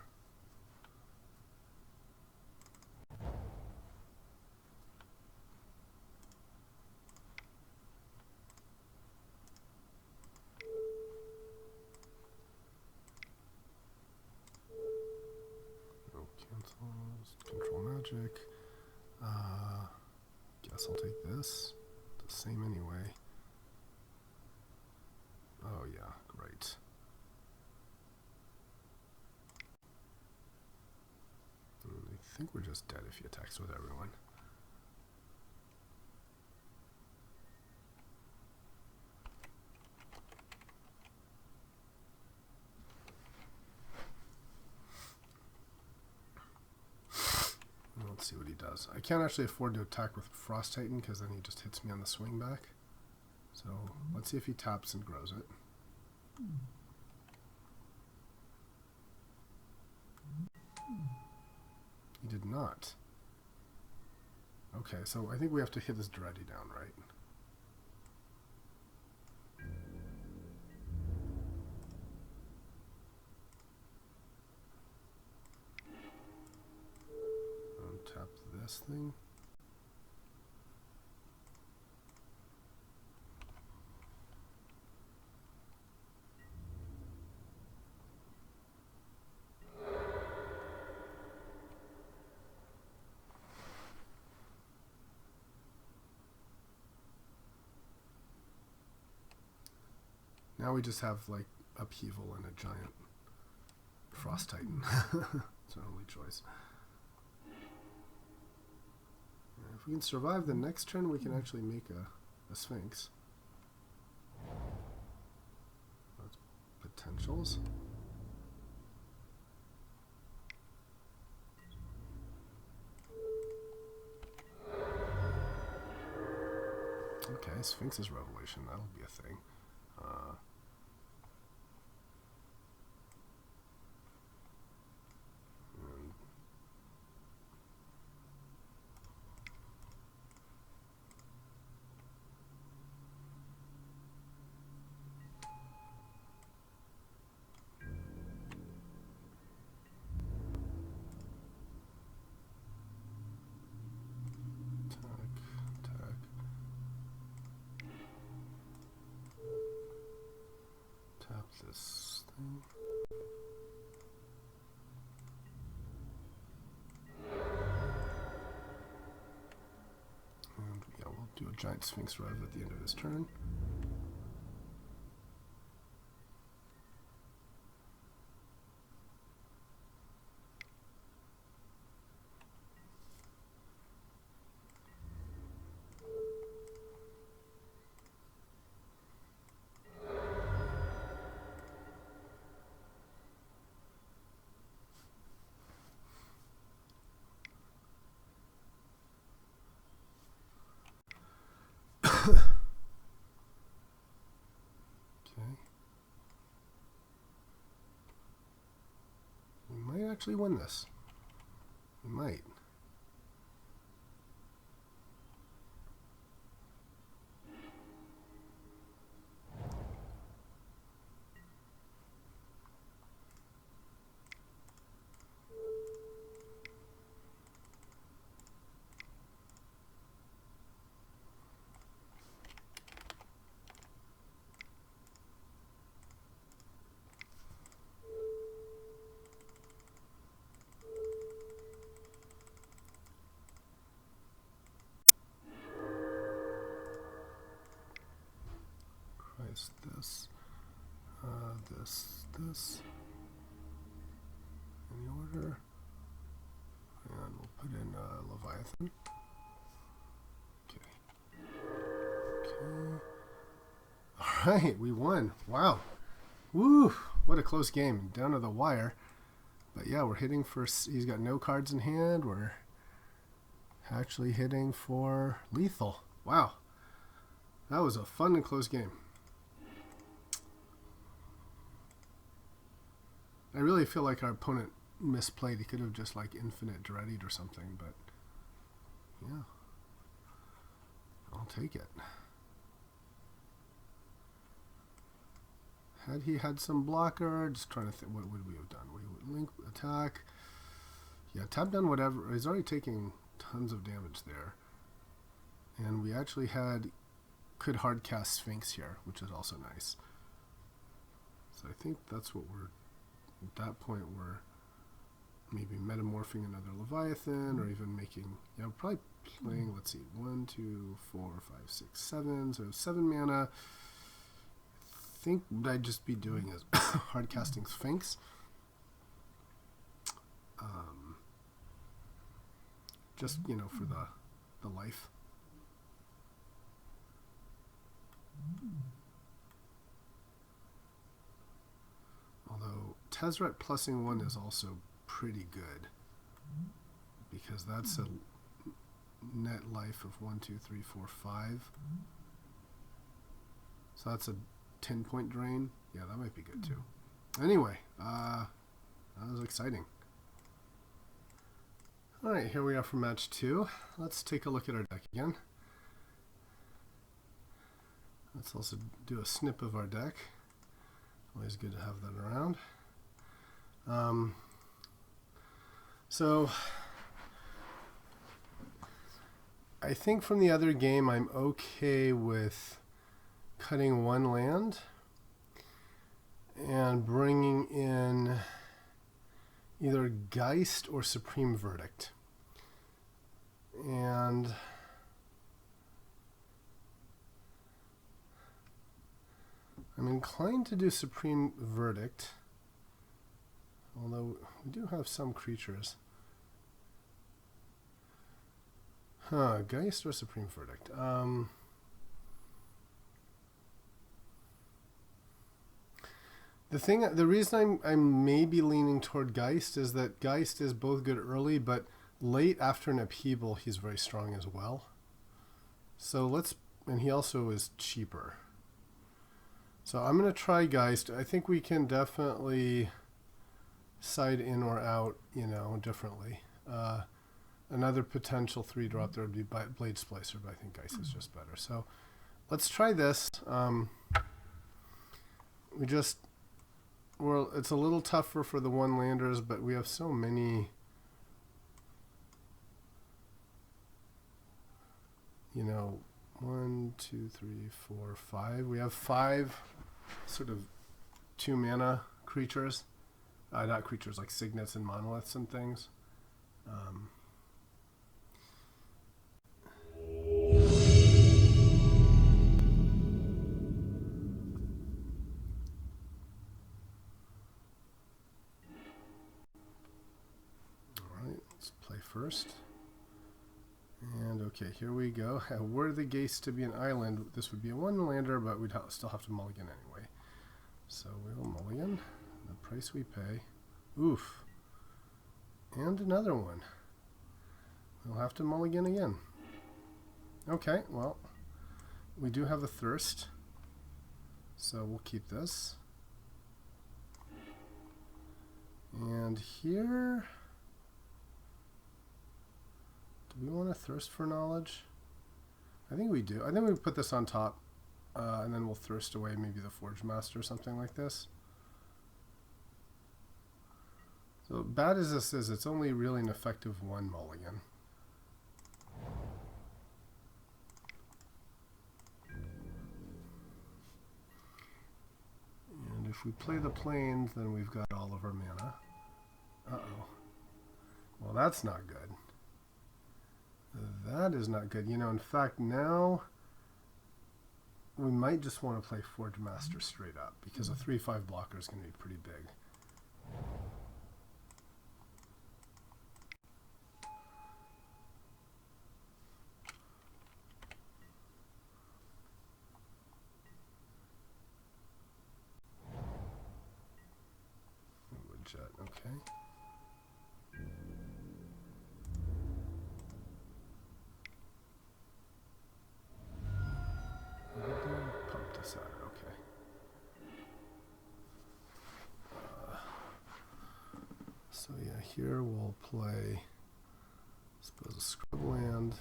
A: No cancels. Control magic. Guess I'll take this. The same anyway. Oh yeah, great. I think we're just dead if he attacks with everyone. Let's see what he does. I can't actually afford to attack with Frost Titan because then he just hits me on the swing back. So let's see if he taps and grows it. He did not. Okay, so I think we have to hit his Duretti down, right? Untap this thing. Now we just have like upheaval and a giant Frost Titan. It's our only choice. And if we can survive the next turn, we can actually make a Sphinx. That's potentials. Okay, Sphinx's Revelation, that'll be a thing. This thing. And yeah, we'll do a giant Sphinx Rev at the end of his turn. We might actually win this. We might. This in order, and we'll put in Leviathan. Okay. All right, we won. Wow. Woo! What a close game, down to the wire. But yeah, we're hitting for. He's got no cards in hand. We're actually hitting for lethal. Wow, that was a fun and close game. I really feel like our opponent misplayed. He could have just like infinite Duretti'd or something, but yeah, I'll take it. Had he had some blocker, just trying to think, what would we have done? link attack. Yeah, tap down whatever. He's already taking tons of damage there. And we actually could hard cast Sphinx here, which is also nice. So I think that's what we're, at that point, we're maybe metamorphing another Leviathan, or even making, yeah, we're probably playing, let's see, 1, 2, 4, 5, 6, 7, so 7 mana. I think what I'd just be doing is hard casting Sphinx. Just, you know, for the life. Although Tezzeret plussing 1 is also pretty good, because that's a net life of 1, 2, 3, 4, 5. So that's a 10-point drain. Yeah, that might be good too. Anyway, that was exciting. Alright, here we are for match 2. Let's take a look at our deck again. Let's also do a snip of our deck. Always good to have that around. So I think from the other game I'm okay with cutting 1 land and bringing in either Geist or Supreme Verdict. And I'm inclined to do Supreme Verdict, although we do have some creatures. Geist or Supreme Verdict? The reason I'm maybe leaning toward Geist is that Geist is both good early, but late after an upheaval, he's very strong as well. So and he also is cheaper. So I'm going to try Geist. I think we can definitely side in or out, you know, differently. Another potential 3-drop there would be Blade Splicer, but I think Geist is just better. So let's try this. It's a little tougher for the 1-landers, but we have so many, you know, 1, 2, 3, 4, 5. We have 5 sort of 2-mana creatures. Not creatures, like signets and monoliths and things. Alright, let's play first. And okay, here we go. Were the Geist to be an island, this would be a 1-lander, but we'd still have to mulligan anyway. So we will mulligan. The price we pay. Oof. And another one. We'll have to mulligan again. Okay, well, we do have a Thirst, so we'll keep this. And here, do we want to Thirst for Knowledge? I think we do. I think we put this on top, and then we'll Thirst away maybe the Forge Master or something like this. So bad as this is, it's only really an effective 1 mulligan. And if we play the Plains, then we've got all of our mana. Uh-oh. Well, that's not good. That is not good. You know, in fact, now we might just want to play Forge Master straight up, because a 3/5 blocker is going to be pretty big. Woodjet, okay. Pump this out, okay. So yeah, here we'll play, I suppose, a scrub land.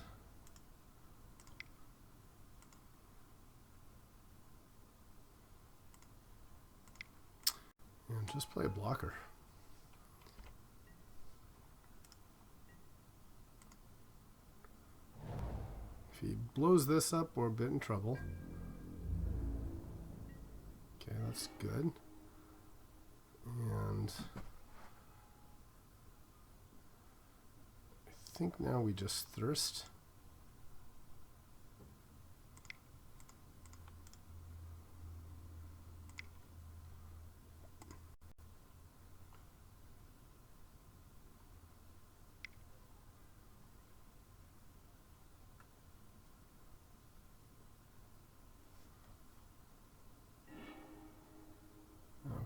A: And just play a blocker. If he blows this up, we're a bit in trouble. Okay, that's good. And I think now we just thirst.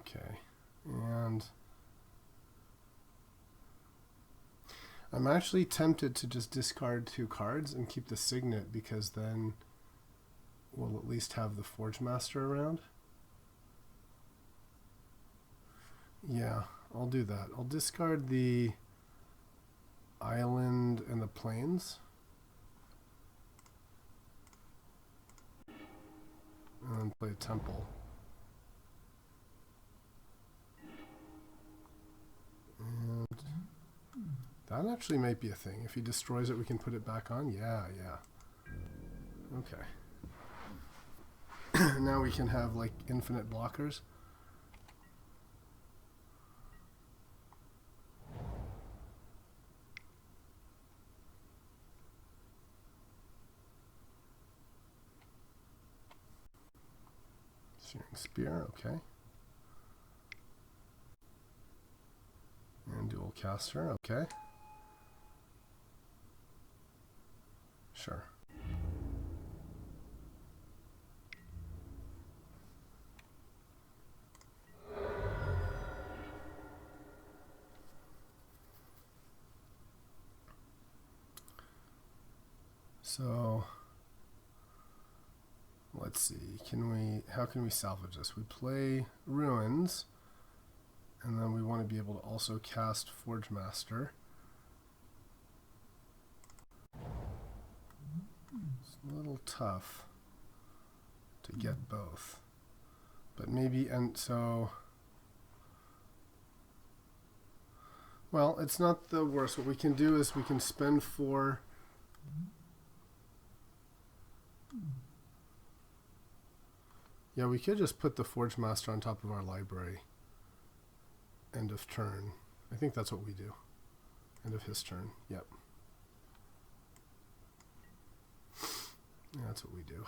A: Okay, and I'm actually tempted to just discard 2 cards and keep the Signet, because then we'll at least have the Forge Master around. Yeah, I'll do that. I'll discard the Island and the Plains. And then play a Temple. And that actually might be a thing. If he destroys it, we can put it back on. Yeah. Okay. Now we can have like infinite blockers. Searing Spear, okay. And dual caster, okay. Sure. So let's see, how can we salvage this? We play Ruins, and then we want to be able to also cast Forge Master. It's a little tough to get both, but maybe, and so, well, it's not the worst. What we can do is we can spend 4. Yeah, we could just put the Forge Master on top of our library. End of turn. I think that's what we do. End of his turn. Yep. Yeah, that's what we do.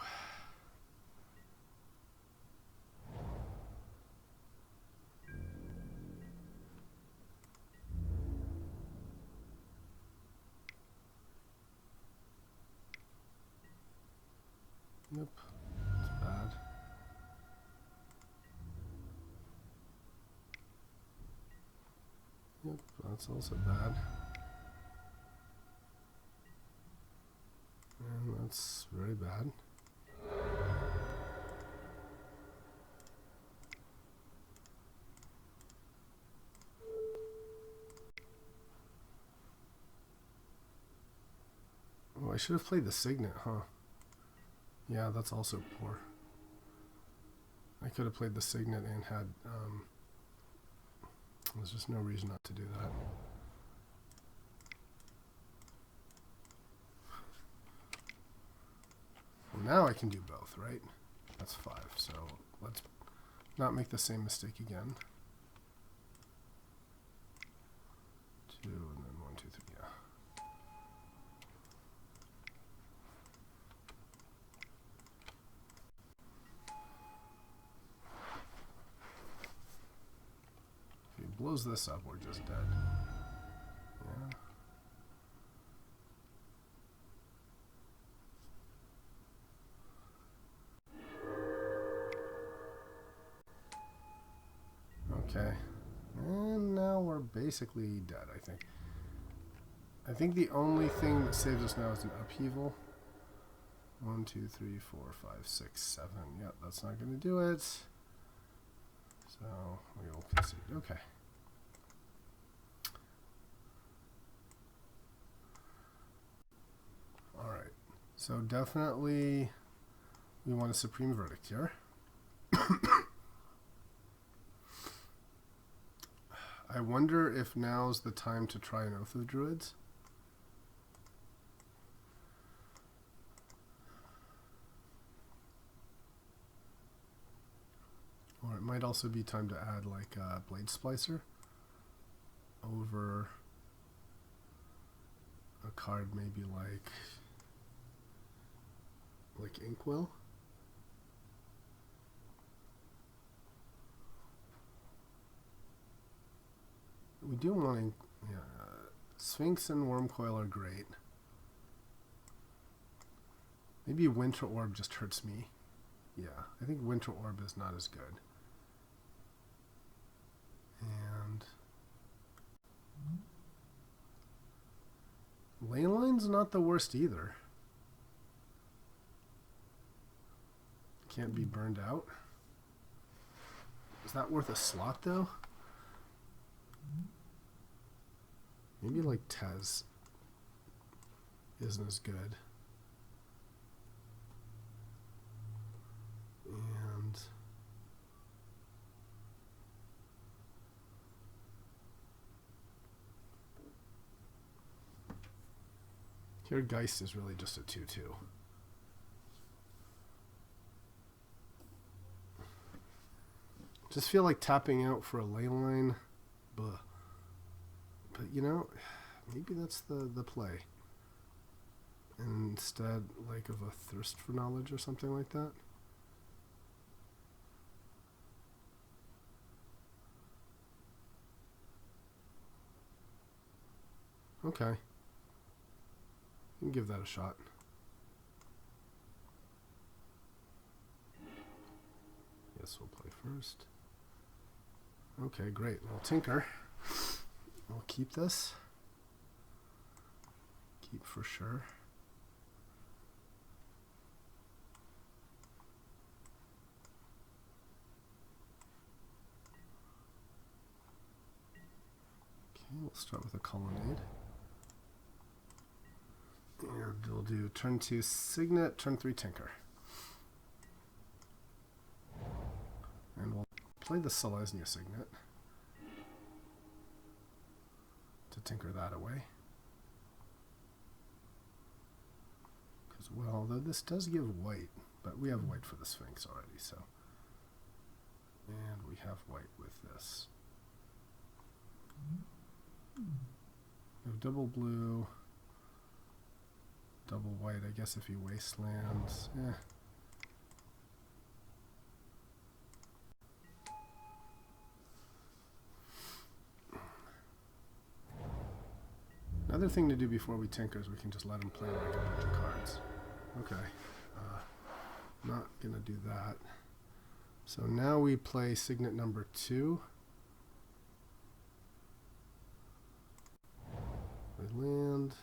A: Yep. It's bad. Yep, that's also bad. And that's very bad. Oh, I should have played the Signet, huh? Yeah, that's also poor. I could have played the Signet and had... there's just no reason not to do that. Well, now I can do both, right? That's 5, so let's not make the same mistake again. 2, and then 1, 2, 3, yeah. If he blows this up, we're just dead. Yeah. Okay. And now we're basically dead, I think. I think the only thing that saves us now is an upheaval. 1, 2, 3, 4, 5, 6, 7. Yep, that's not going to do it. So we will concede. Okay. All right. So definitely we want a Supreme Verdict here. I wonder if now's the time to try an Oath of the Druids. Or it might also be time to add like a blade splicer over a card maybe like Inkwell. We do want to, yeah, Sphinx and Wormcoil are great. Maybe Winter Orb just hurts me. Yeah, I think Winter Orb is not as good. And Leyline's not the worst either. Can't be burned out. Is that worth a slot though? Maybe like Tez isn't as good. And here Geist is really just a 2/2. Just feel like tapping out for a Leyline. Blah. But you know, maybe that's the play. Instead like of a Thirst for Knowledge or something like that. Okay. You can give that a shot. Yes, we'll play first. Okay, great. Well, Tinker. We'll keep this. Keep for sure. Okay, we'll start with a Colonnade. And we'll do turn 2 Signet, turn 3 Tinker. And we'll play the Selesnya Signet to tinker that away. Because, well, though this does give white, but we have white for the Sphinx already, so. And we have white with this. We have double blue, double white. I guess if he wastelands, yeah. Another thing to do before we tinker is we can just let him play like a bunch of cards. Okay, not gonna do that. So now we play Signet number 2. We land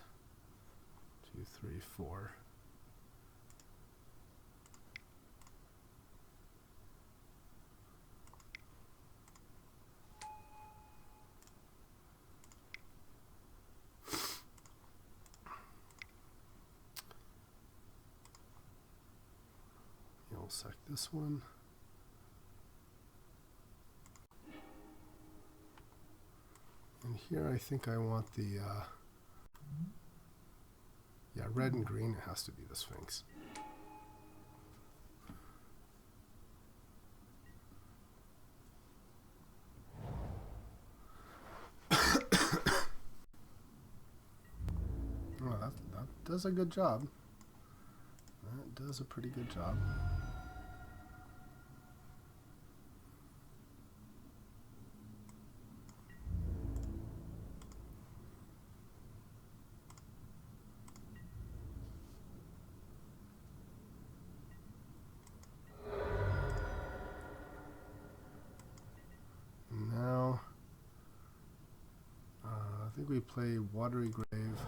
A: 2, 3, 4. You'll sack this one. And here I think I want the yeah, red and green. It has to be the Sphinx. Oh, that does a good job. That does a pretty good job. Now, I think we play Watery Grave.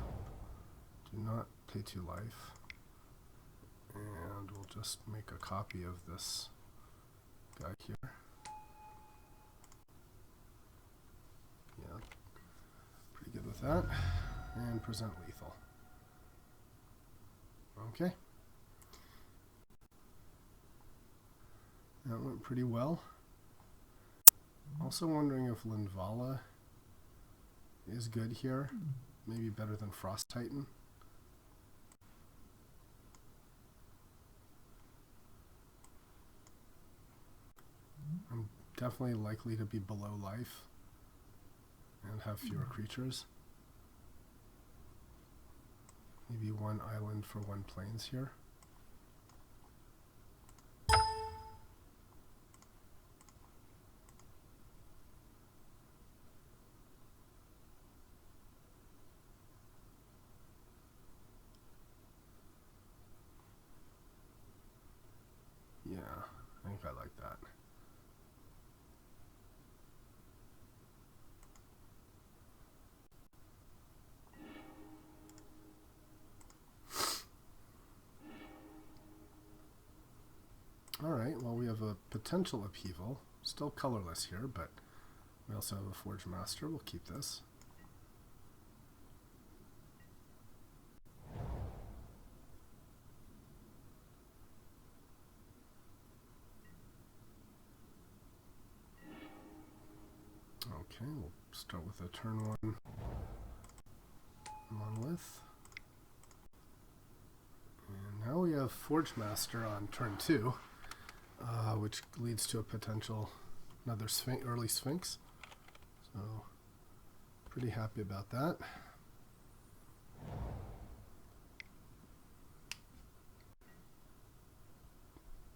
A: Do not pay 2 life. And we'll just make a copy of this guy here. Yeah, pretty good with that. And present lethal. Okay. That went pretty well. Also wondering if Linvala is good here. Maybe better than Frost Titan. I'm definitely likely to be below life and have fewer creatures. Maybe one island for one plains here. Yeah, I think I like that. Alright, well we have a potential upheaval. Still colorless here, but we also have a Forge Master. We'll keep this. Okay, we'll start with a turn 1 monolith. And now we have Forge Master on turn 2, which leads to a potential another early Sphinx. So, pretty happy about that.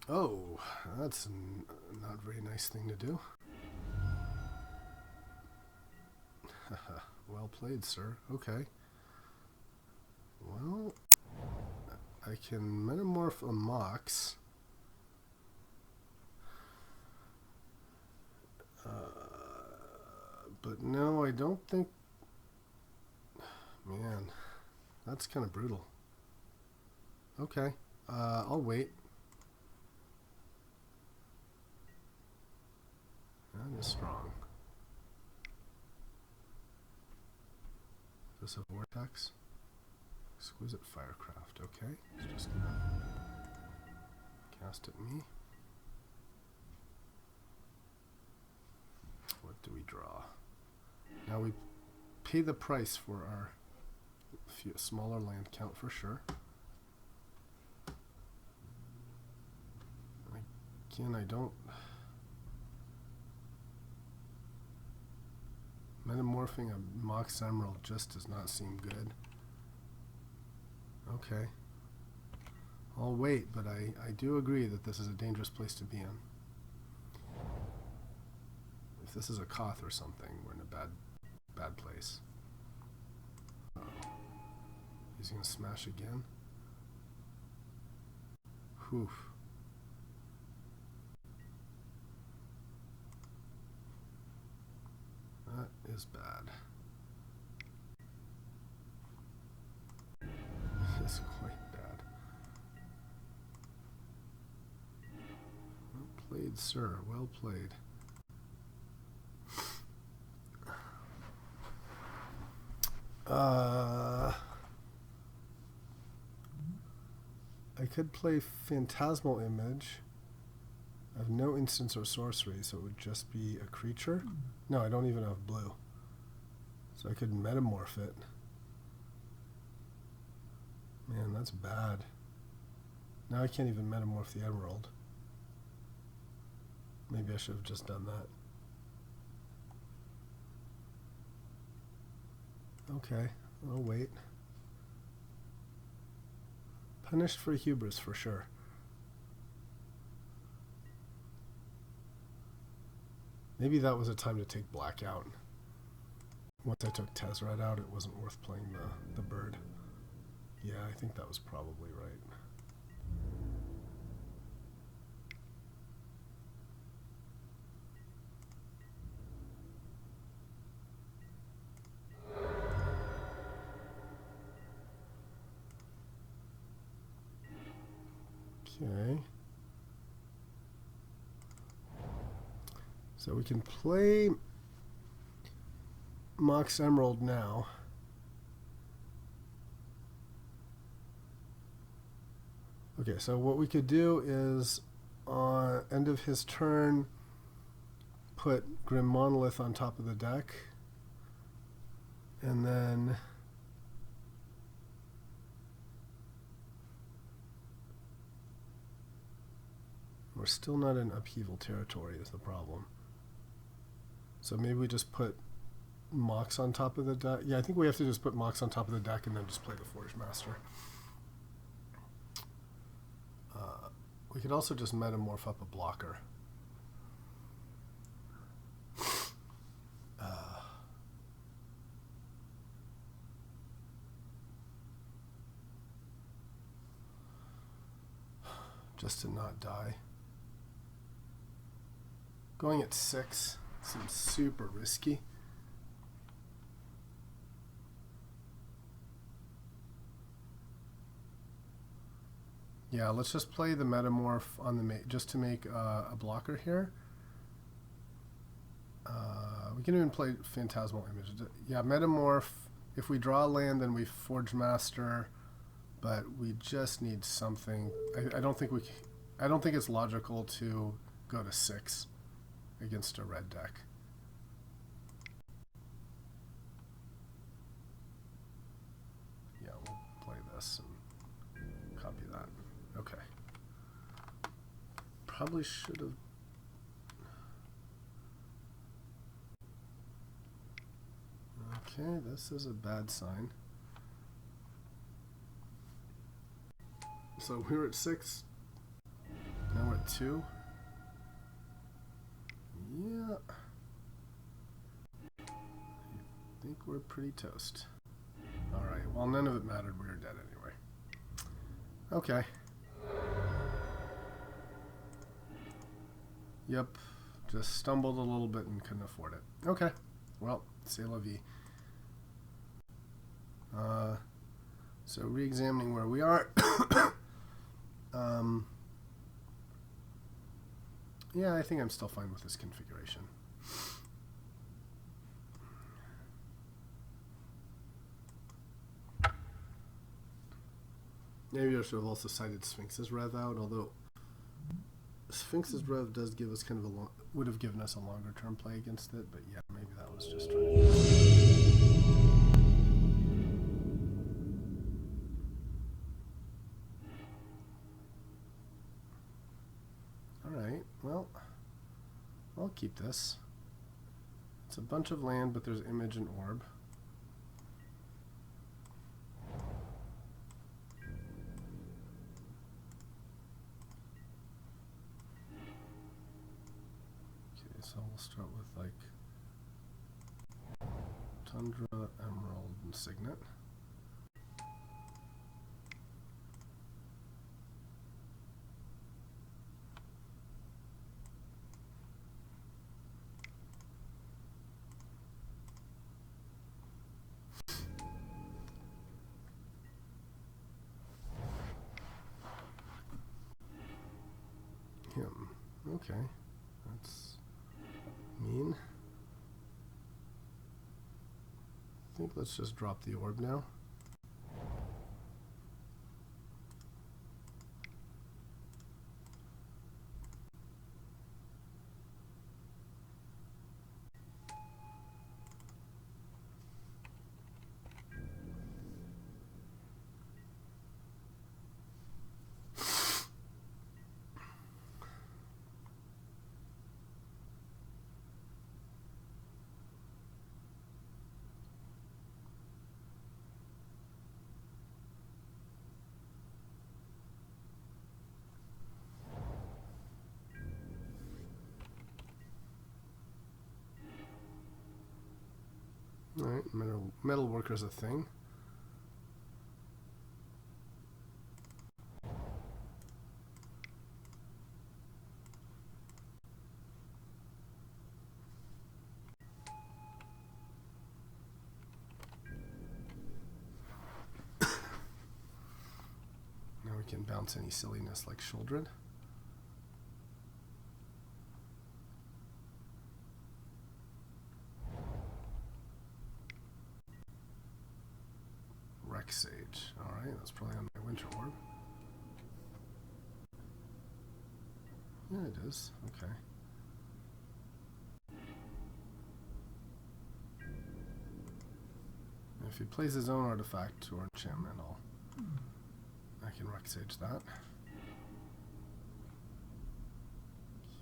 A: Oh, that's not a very nice thing to do. Well played, sir. Okay. Well, I can metamorph a Mox. But no, I don't think... Man, that's kind of brutal. Okay, I'll wait. That is strong. Is this a vortex? Exquisite Firecraft. Okay, it's just gonna cast at me. What do we draw? Now we pay the price for our smaller land count for sure. Again, I don't... Metamorphing a Mox Emerald just does not seem good. Okay. I'll wait, but I do agree that this is a dangerous place to be in. If this is a Koth or something, we're in a bad place. He's gonna smash again. Whew. That is bad. It's quite bad. Well played, sir. Well played. I could play Phantasmal Image. I have no instance or sorcery, so it would just be a creature. No, I don't even have blue. So I could metamorph it. Man, that's bad. Now I can't even metamorph the emerald. Maybe I should have just done that. Okay, I'll wait. Punished for hubris, for sure. Maybe that was a time to take black out. Once I took Tezzeret out, it wasn't worth playing the bird. Yeah, I think that was probably right. Okay. So we can play Mox Emerald now. Okay, so what we could do is on end of his turn put Grim Monolith on top of the deck, and then we're still not in upheaval territory is the problem. So maybe we just put Mox on top of the deck. Yeah, I think we have to just put Mox on top of the deck and then just play the Forge Master. We could also just metamorph up a blocker. Just to not die. Going at 6 seems super risky. Yeah, let's just play the metamorph on the just to make a blocker here. We can even play Phantasmal Image. Yeah, metamorph. If we draw land, then we Forge Master. But we just need something. I don't think it's logical to go to 6 against a red deck. Yeah, we'll play this and copy that. Okay. Probably should have. Okay, this is a bad sign. So we were at 6. Now we're at 2. Yeah. I think we're pretty toast. Alright, well, none of it mattered. We were dead anyway. Okay. Yep. Just stumbled a little bit and couldn't afford it. Okay. Well, c'est la vie. So re-examining where we are. Yeah, I think I'm still fine with this configuration. Maybe I should have also cited Sphinx's Rev out, although Sphinx's Rev does give us kind of would have given us a longer term play against it, but yeah, maybe that was just right. Alright, well, I'll keep this. It's a bunch of land, but there's Image and Orb. Okay, so we'll start with like Tundra, Emerald, and Signet. Okay, that's mean. I think let's just drop the orb now. Alright, metal worker's a thing. Now we can bounce any silliness like Shouldred. Sage. Alright, that's probably on my Winter Orb. Yeah, it is. Okay. If he plays his own artifact or enchantment, I can Rec Sage that.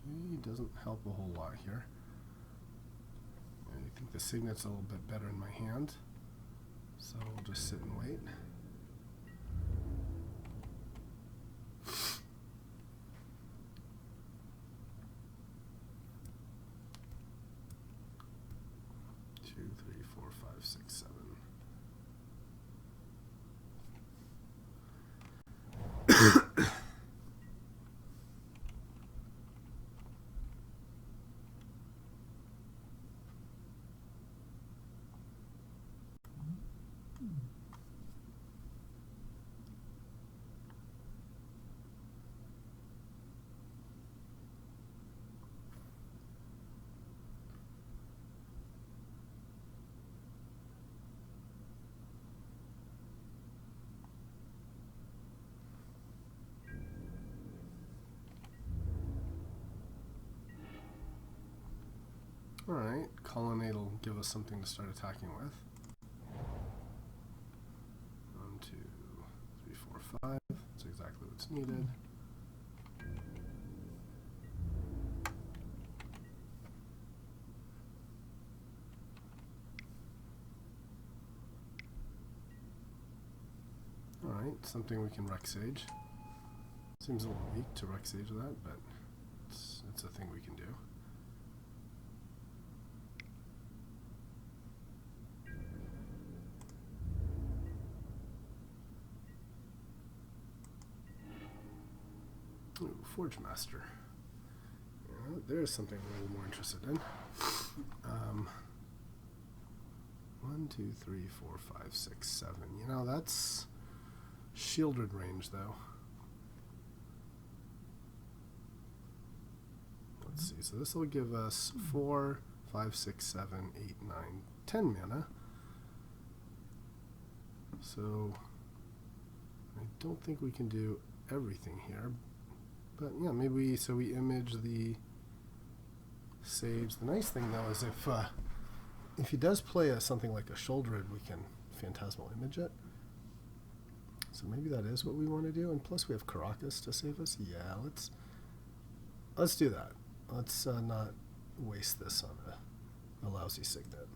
A: Okay, doesn't help a whole lot here. I think the signet's a little bit better in my hand, so we'll just sit and wait. Two, three, four, five, six, seven. Alright, colonnade will give us something to start attacking with. 1, 2, 3, 4, 5. That's exactly what's needed. Alright, something we can wreck Sage. Seems a little weak to wreck Sage with that, but it's a thing we can do. Ooh, Forge Master. Yeah, there's something I'm a little more interested in. 1, 2, 3, 4, 5, 6, 7. You know, that's shielded range, though. Let's see. So this will give us 4, 5, 6, 7, 8, 9, 10 mana. So I don't think we can do everything here. But yeah, maybe we image the Sage. The nice thing though is if he does play something like a Shouldered, we can Phantasmal image it. So maybe that is what we want to do. And plus we have Caracas to save us. Yeah, let's do that. Let's not waste this on a lousy signet.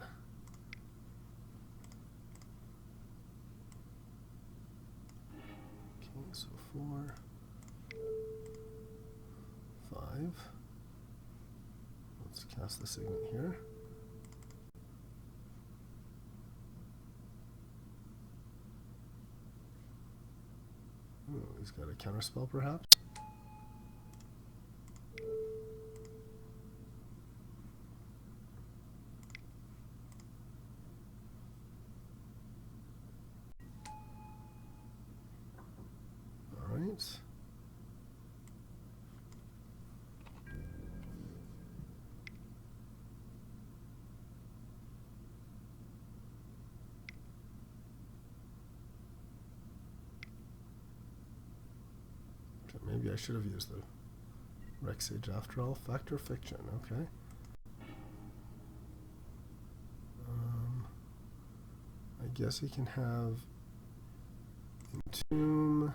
A: Okay, so 4, 5. Let's cast the signet here. Oh, he's got a counterspell perhaps. All right. Maybe I should have used the Wreck Sage after all. Fact or fiction? Okay. I guess he can have Entomb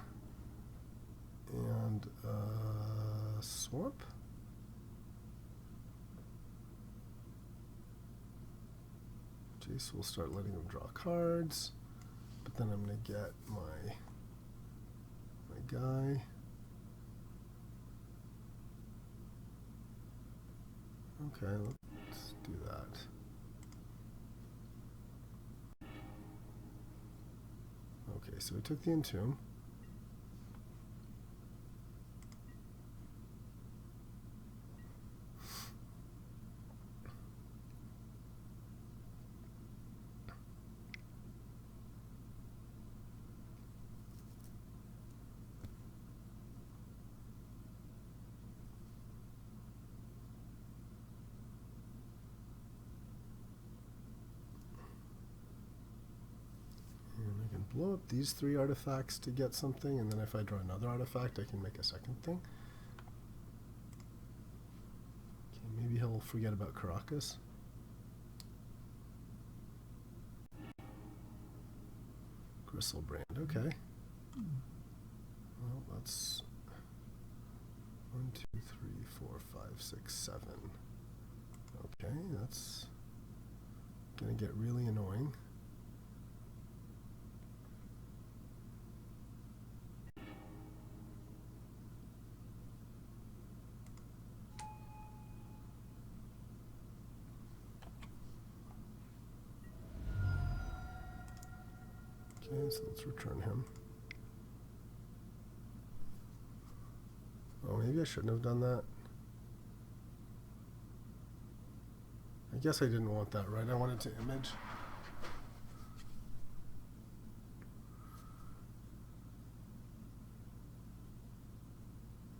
A: and Swamp. Jace will start letting him draw cards, but then I'm going to get my guy. Okay, let's do that. Okay, so we took the Entomb. Blow up these 3 artifacts to get something, and then if I draw another artifact, I can make a second thing. Okay, maybe he'll forget about Caracas. Gristlebrand, okay. Well, 1, 2, 3, 4, 5, 6, 7. Okay, that's gonna get really annoying. Okay, so let's return him. Oh, maybe I shouldn't have done that. I guess I didn't want that, right? I wanted to image.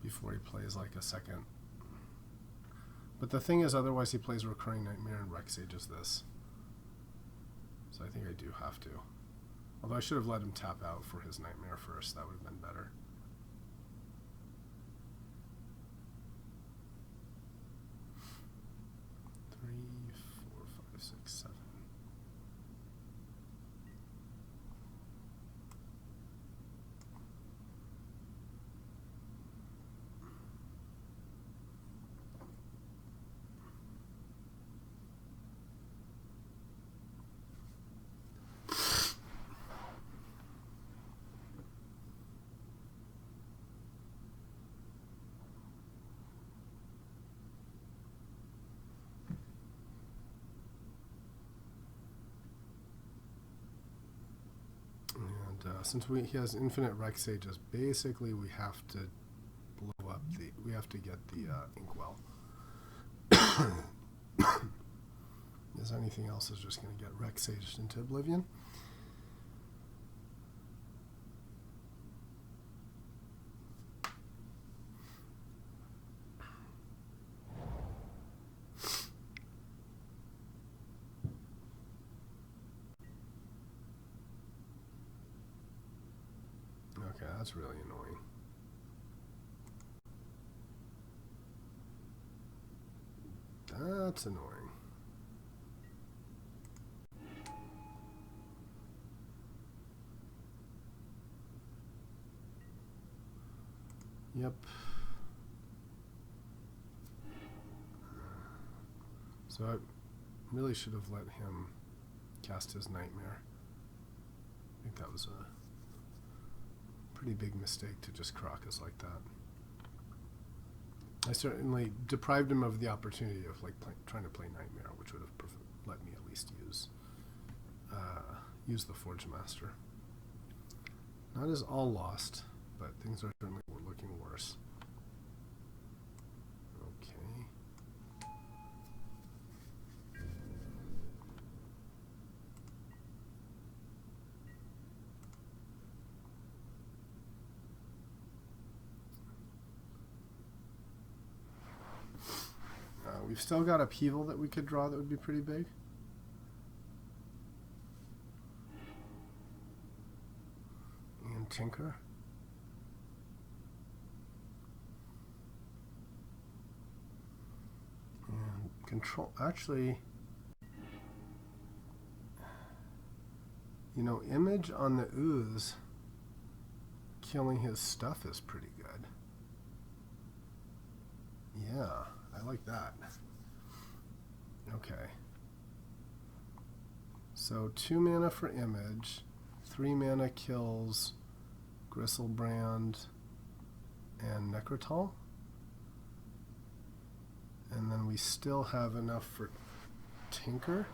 A: Before he plays like a second. But the thing is, otherwise he plays Recurring Nightmare and Rex ages this. So I think I do have to. Although I should have let him tap out for his Nightmare first. That would have been better. Since he has infinite Rex ages, basically we have to blow up we have to get the Inkwell. Because anything else is just going to get Rex aged into oblivion. Okay, that's really annoying. That's annoying. Yep. So I really should have let him cast his Nightmare. I think that was a pretty big mistake to just crock us like that. I certainly deprived him of the opportunity of trying to play Nightmare, which would have let me at least use the Forge Master. Not as all lost, but things are certainly looking worse. Okay. We've still got Upheaval that we could draw that would be pretty big. And Tinker. And Control. Actually, Image on the Ooze killing his stuff is pretty good. Yeah, I like that. Okay. So 2 mana for Image, 3 mana kills Gristlebrand and Necrotal. And then we still have enough for Tinker.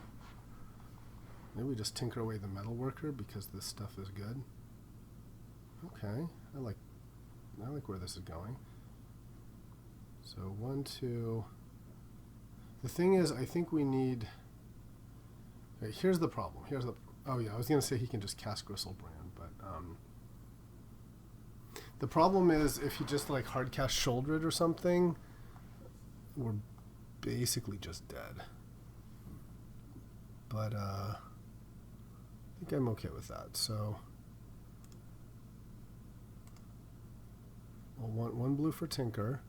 A: Maybe we just tinker away the Metalworker because this stuff is good. Okay, I like where this is going. So 1, 2. The thing is, I think we need. Okay, here's the problem. Oh yeah, I was gonna say he can just cast Gristlebrand, but the problem is if he just hard cast Shouldered or something, we're basically just dead. But I think I'm okay with that. So we'll want 1 blue for Tinker.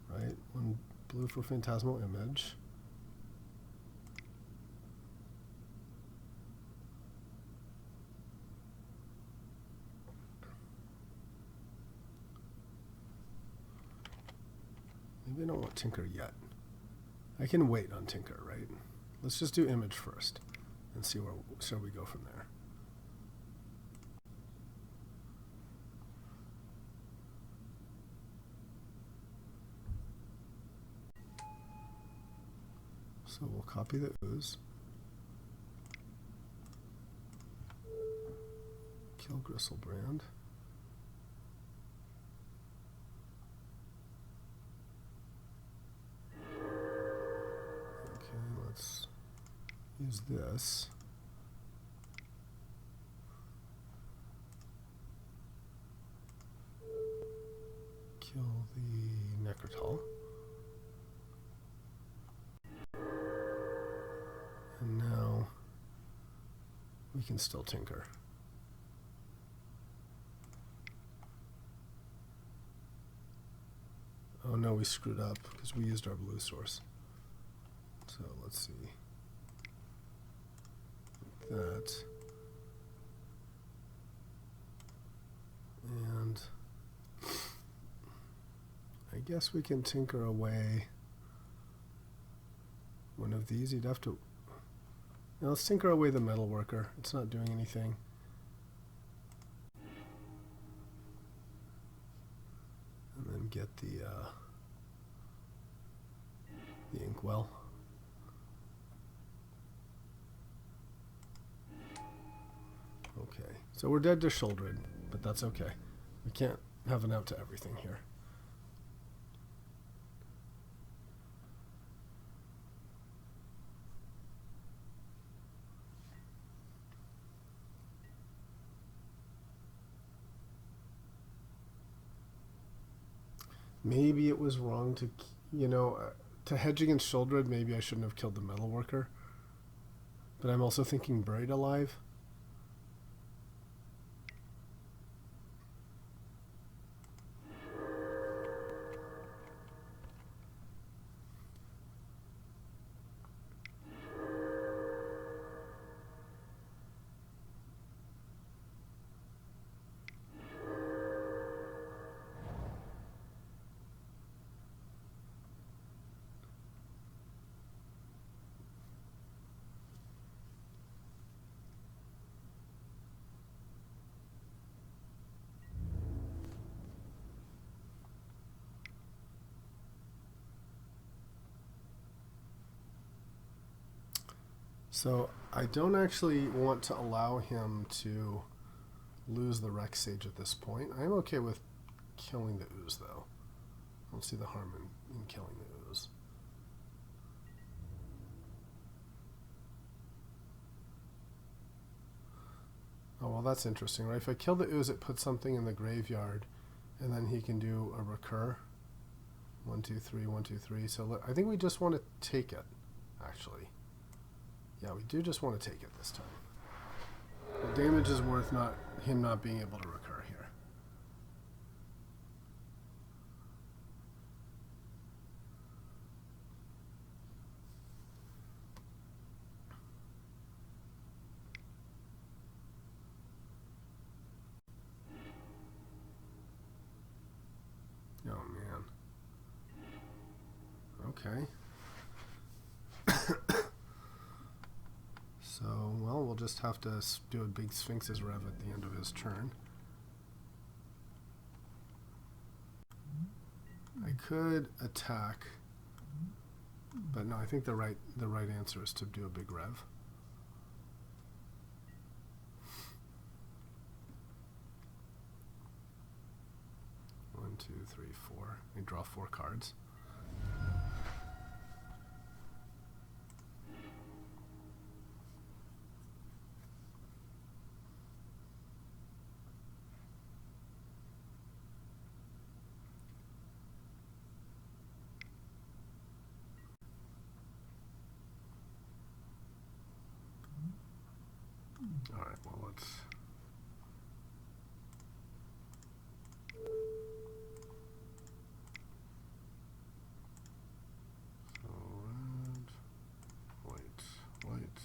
A: Right, 1 blue for Phantasmal Image. Maybe I don't want tinker yet. I can wait on tinker, right? Let's just do image first and see where we go from there. So we'll copy the ooze. Kill Gristlebrand. Okay, let's use this. Kill the Necrotal. And now we can still tinker. Oh no, we screwed up because we used our blue source. So let's see. That. And I guess we can tinker away one of these. You'd have to. Now let's tinker away the metal worker. It's not doing anything. And then get the inkwell. Okay, so we're dead to Shouldered, but that's okay. We can't have an out to everything here. Maybe it was wrong to, to hedge against Shouldered, maybe I shouldn't have killed the metal worker. But I'm also thinking Buried Alive. So I don't actually want to allow him to lose the Rex Sage at this point. I'm okay with killing the ooze, though. I don't see the harm in killing the ooze. Oh, well, that's interesting, right? If I kill the ooze, it puts something in the graveyard, and then he can do a recur. 1, 2, 3, 1, 2, 3. So I think we just want to take it, actually. Yeah, we do just want to take it this time. The damage is worth him not being able to recur here. Oh, man. Okay. So, well, we'll just have to do a big Sphinx's Rev at the end of his turn. I could attack, but no, I think the right answer is to do a big Rev. One, two, three, four. I draw 4 cards. All right, well, let's... So red, white, white.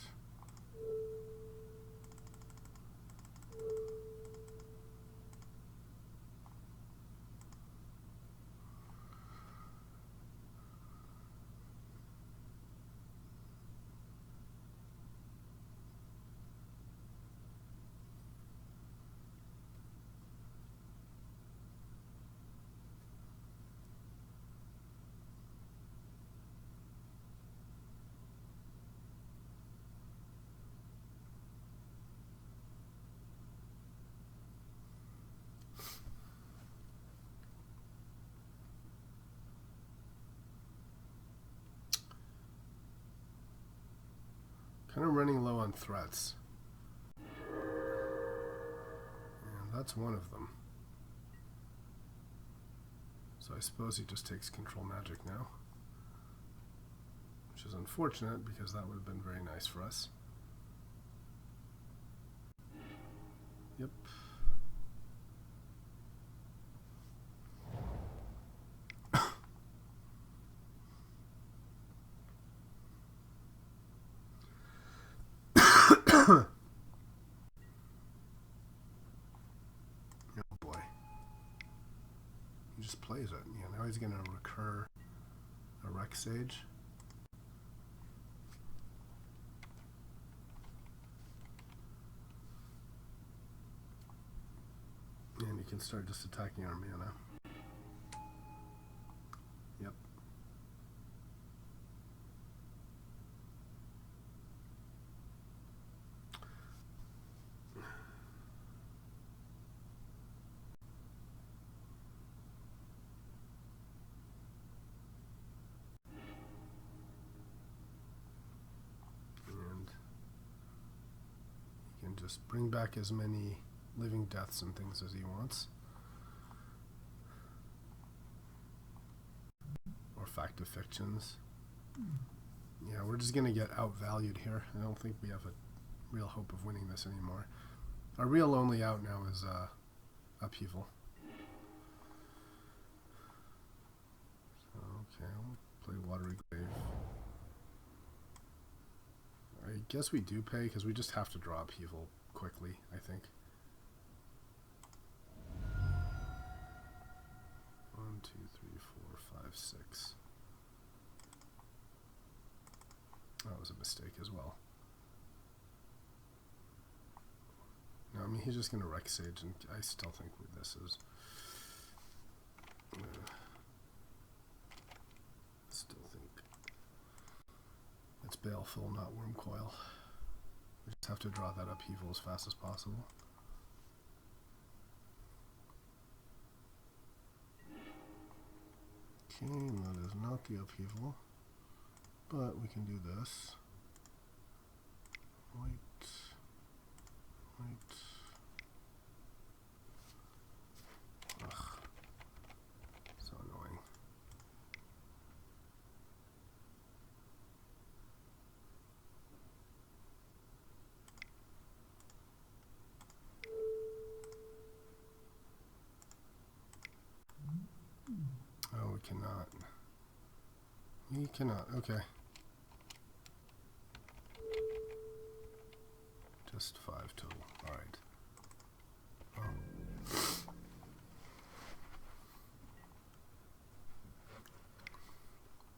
A: Kind of running low on threats. And that's one of them. So I suppose he just takes control magic now. Which is unfortunate because that would have been very nice for us. Yep. Oh boy. He just plays it. Yeah, now he's going to recur a Wreck Sage. And you can start just attacking our mana. Yep. And he can just bring back as many living deaths and things as he wants. Or fact of fictions. Yeah, we're just going to get outvalued here. I don't think we have a real hope of winning this anymore. Our real only out now is Upheaval. So, okay, we'll play Watery Grave. I guess we do pay because we just have to draw Upheaval quickly, I think. 1, 2, 3, 4, 5, 6. That was a mistake as well. No, I mean, he's just going to Wreck Sage, and I still think this is... still think it's Baleful, not Wormcoil. We just have to draw that Upheaval as fast as possible. Okay, that is not the Upheaval. But we can do this. White. Ugh. So annoying. Oh, we cannot. We cannot. Okay. Just 5 total. Alright.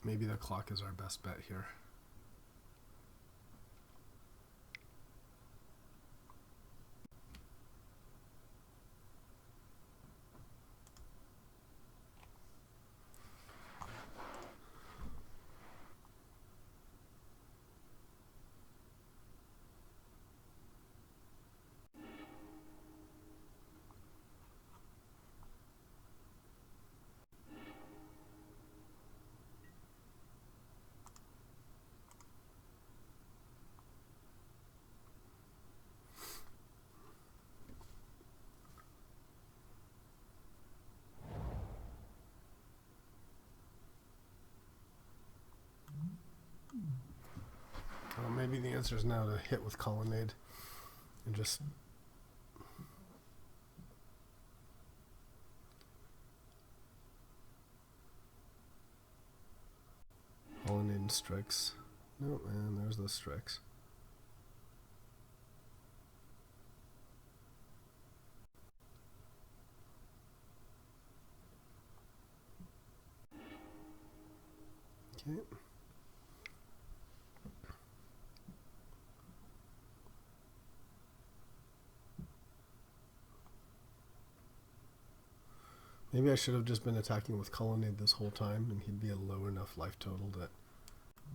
A: Maybe the clock is our best bet here. Well, maybe the answer is now to hit with Colonnade and just Colonnade and Strix. Nope, and there's the Strix. Okay. Maybe I should have just been attacking with Colonnade this whole time, and he'd be a low enough life total that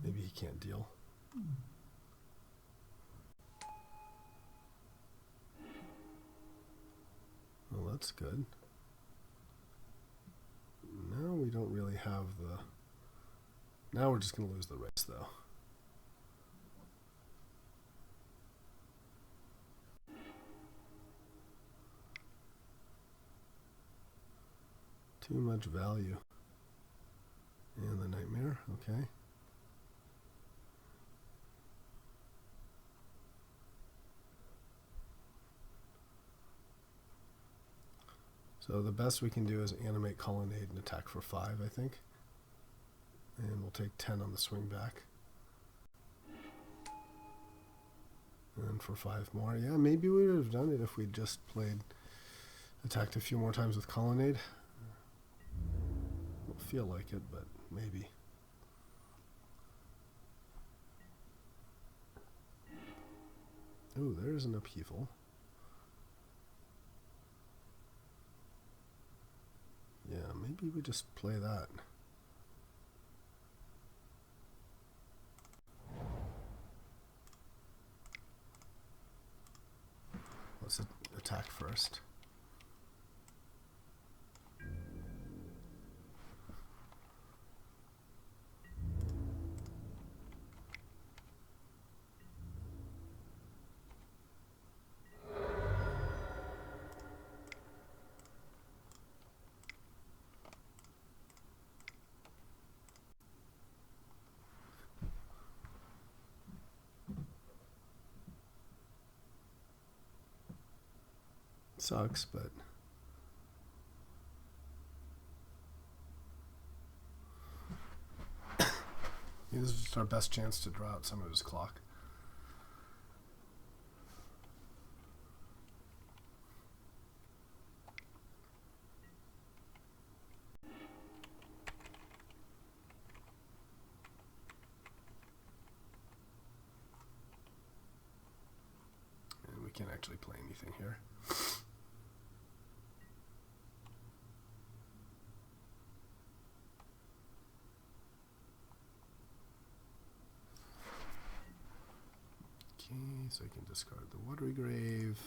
A: maybe he can't deal. Well, that's good. Now we don't really have the... Now we're just going to lose the race, though. Too much value. And the nightmare, okay. So the best we can do is animate colonnade and attack for 5, I think. And we'll take 10 on the swing back. And for 5 more. Yeah, maybe we would have done it if we'd just attacked a few more times with colonnade. Don't feel like it, but maybe. Oh, there's an upheaval. Yeah, maybe we just play that. Let's attack first. Sucks, but this is just our best chance to draw out some of his clock. And we can't actually play anything here. So I can discard the Watery Grave,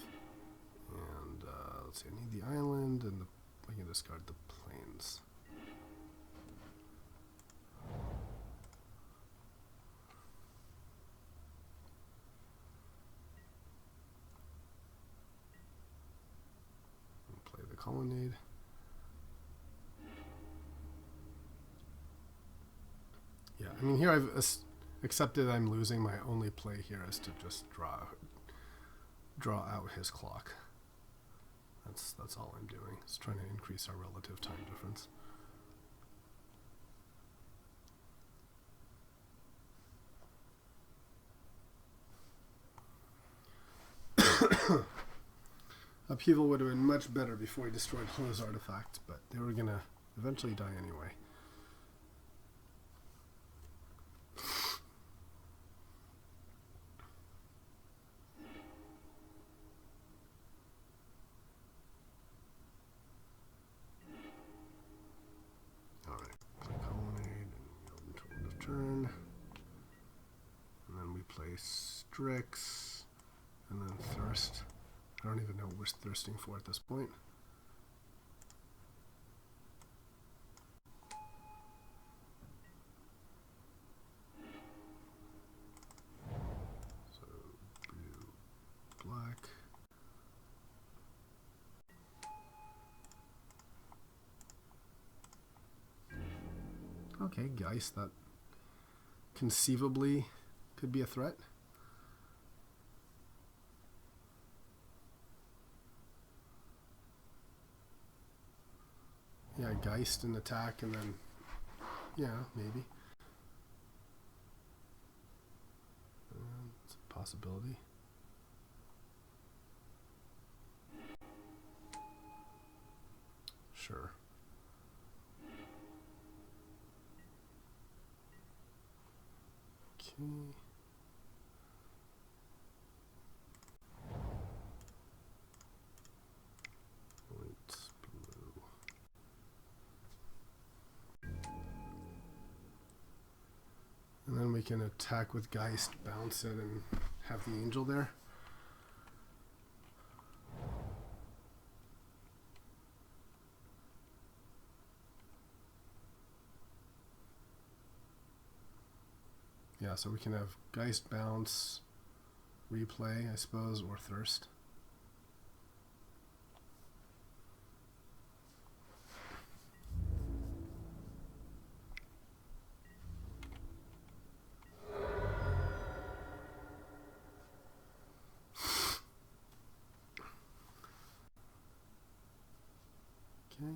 A: and let's see, I need the island, and I can discard the plains. And play the colonnade. Yeah, I mean here I've accepted I'm losing. My only play here is to just draw out his clock. That's all I'm doing. It's trying to increase our relative time difference. Upheaval would have been much better before he destroyed Ho's artifact, but they were gonna eventually die anyway. Turn, and then we play Strix, and then Thirst. I don't even know what we're thirsting for at this point. So blue, black. Okay, Geist, that conceivably could be a threat. Yeah, Geist and attack, and then, yeah, maybe. It's a possibility. Sure. Okay. White, blue. And then we can attack with Geist, bounce it, and have the angel there. Yeah, so we can have Geist, bounce, replay, I suppose, or Thirst. Okay.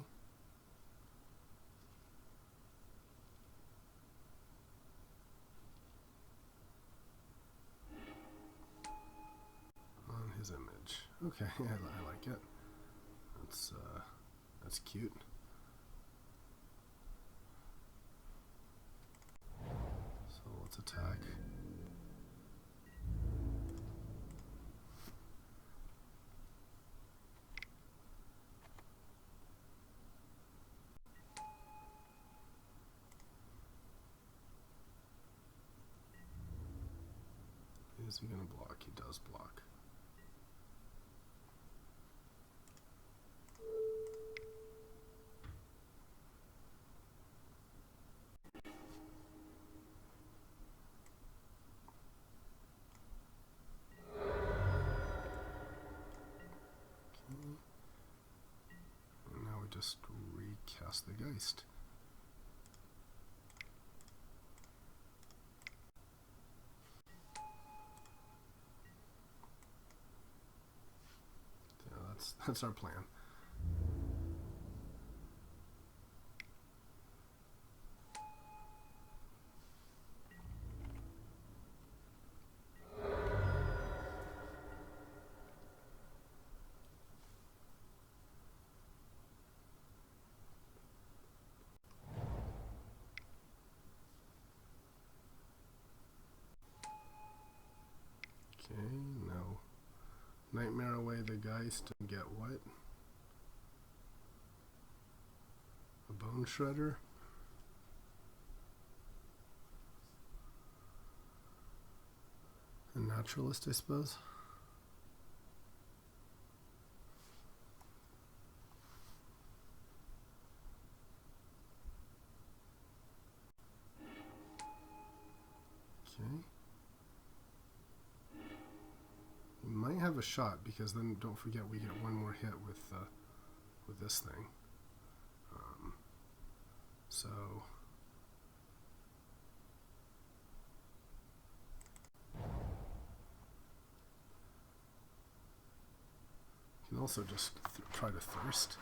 A: On his image. Okay, I like it. That's cute. So let's attack. Is he going to block? He does block. And now we just recast the Geist. That's our plan. Okay, now Nightmare away the Geist and get what? A Bone Shredder? A Naturalist, I suppose. Okay. We might have a shot because then don't forget we get one more hit with this thing. So you can also just try to thirst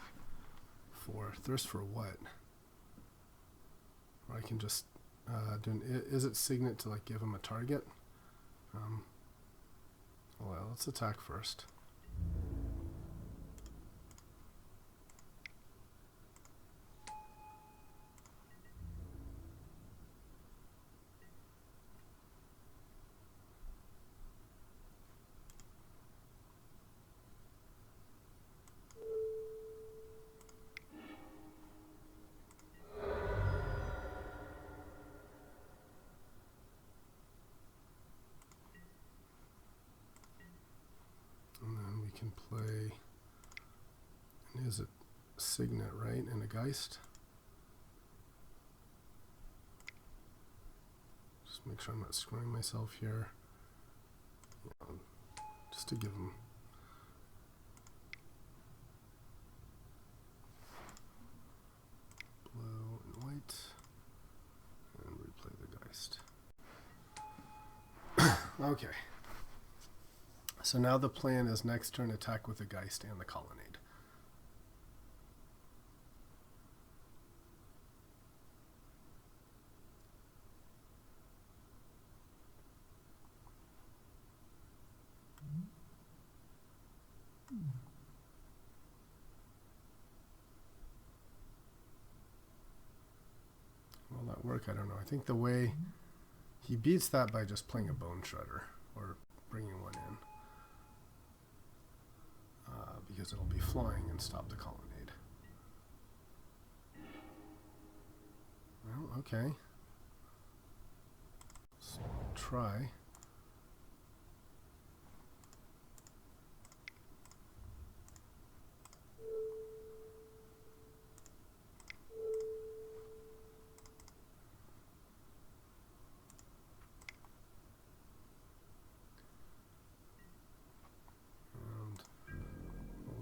A: for what? Or I can just do an is it signet to like give him a target? Well, let's attack first. Can play, and is it Signet, right, and a Geist? Just make sure I'm not screwing myself here. Just to give him blue and white, and replay the Geist. Okay. So now the plan is next turn attack with the Geist and the Colonnade. Will that work? I don't know. I think the way he beats that by just playing a Bone Shredder or bringing one in. Because it'll be flying and stop the Colonnade. Well, okay. Let's try.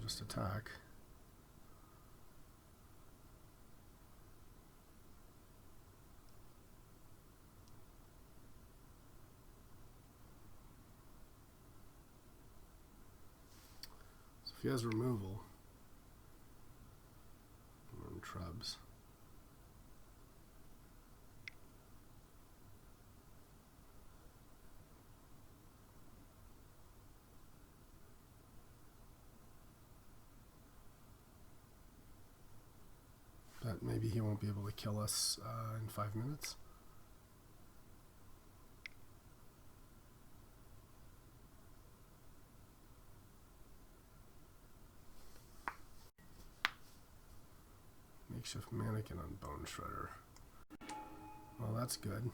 A: Just attack. So if he has removal, shrubs. But maybe he won't be able to kill us in 5 minutes. Makeshift mannequin on Bone Shredder. Well, that's good.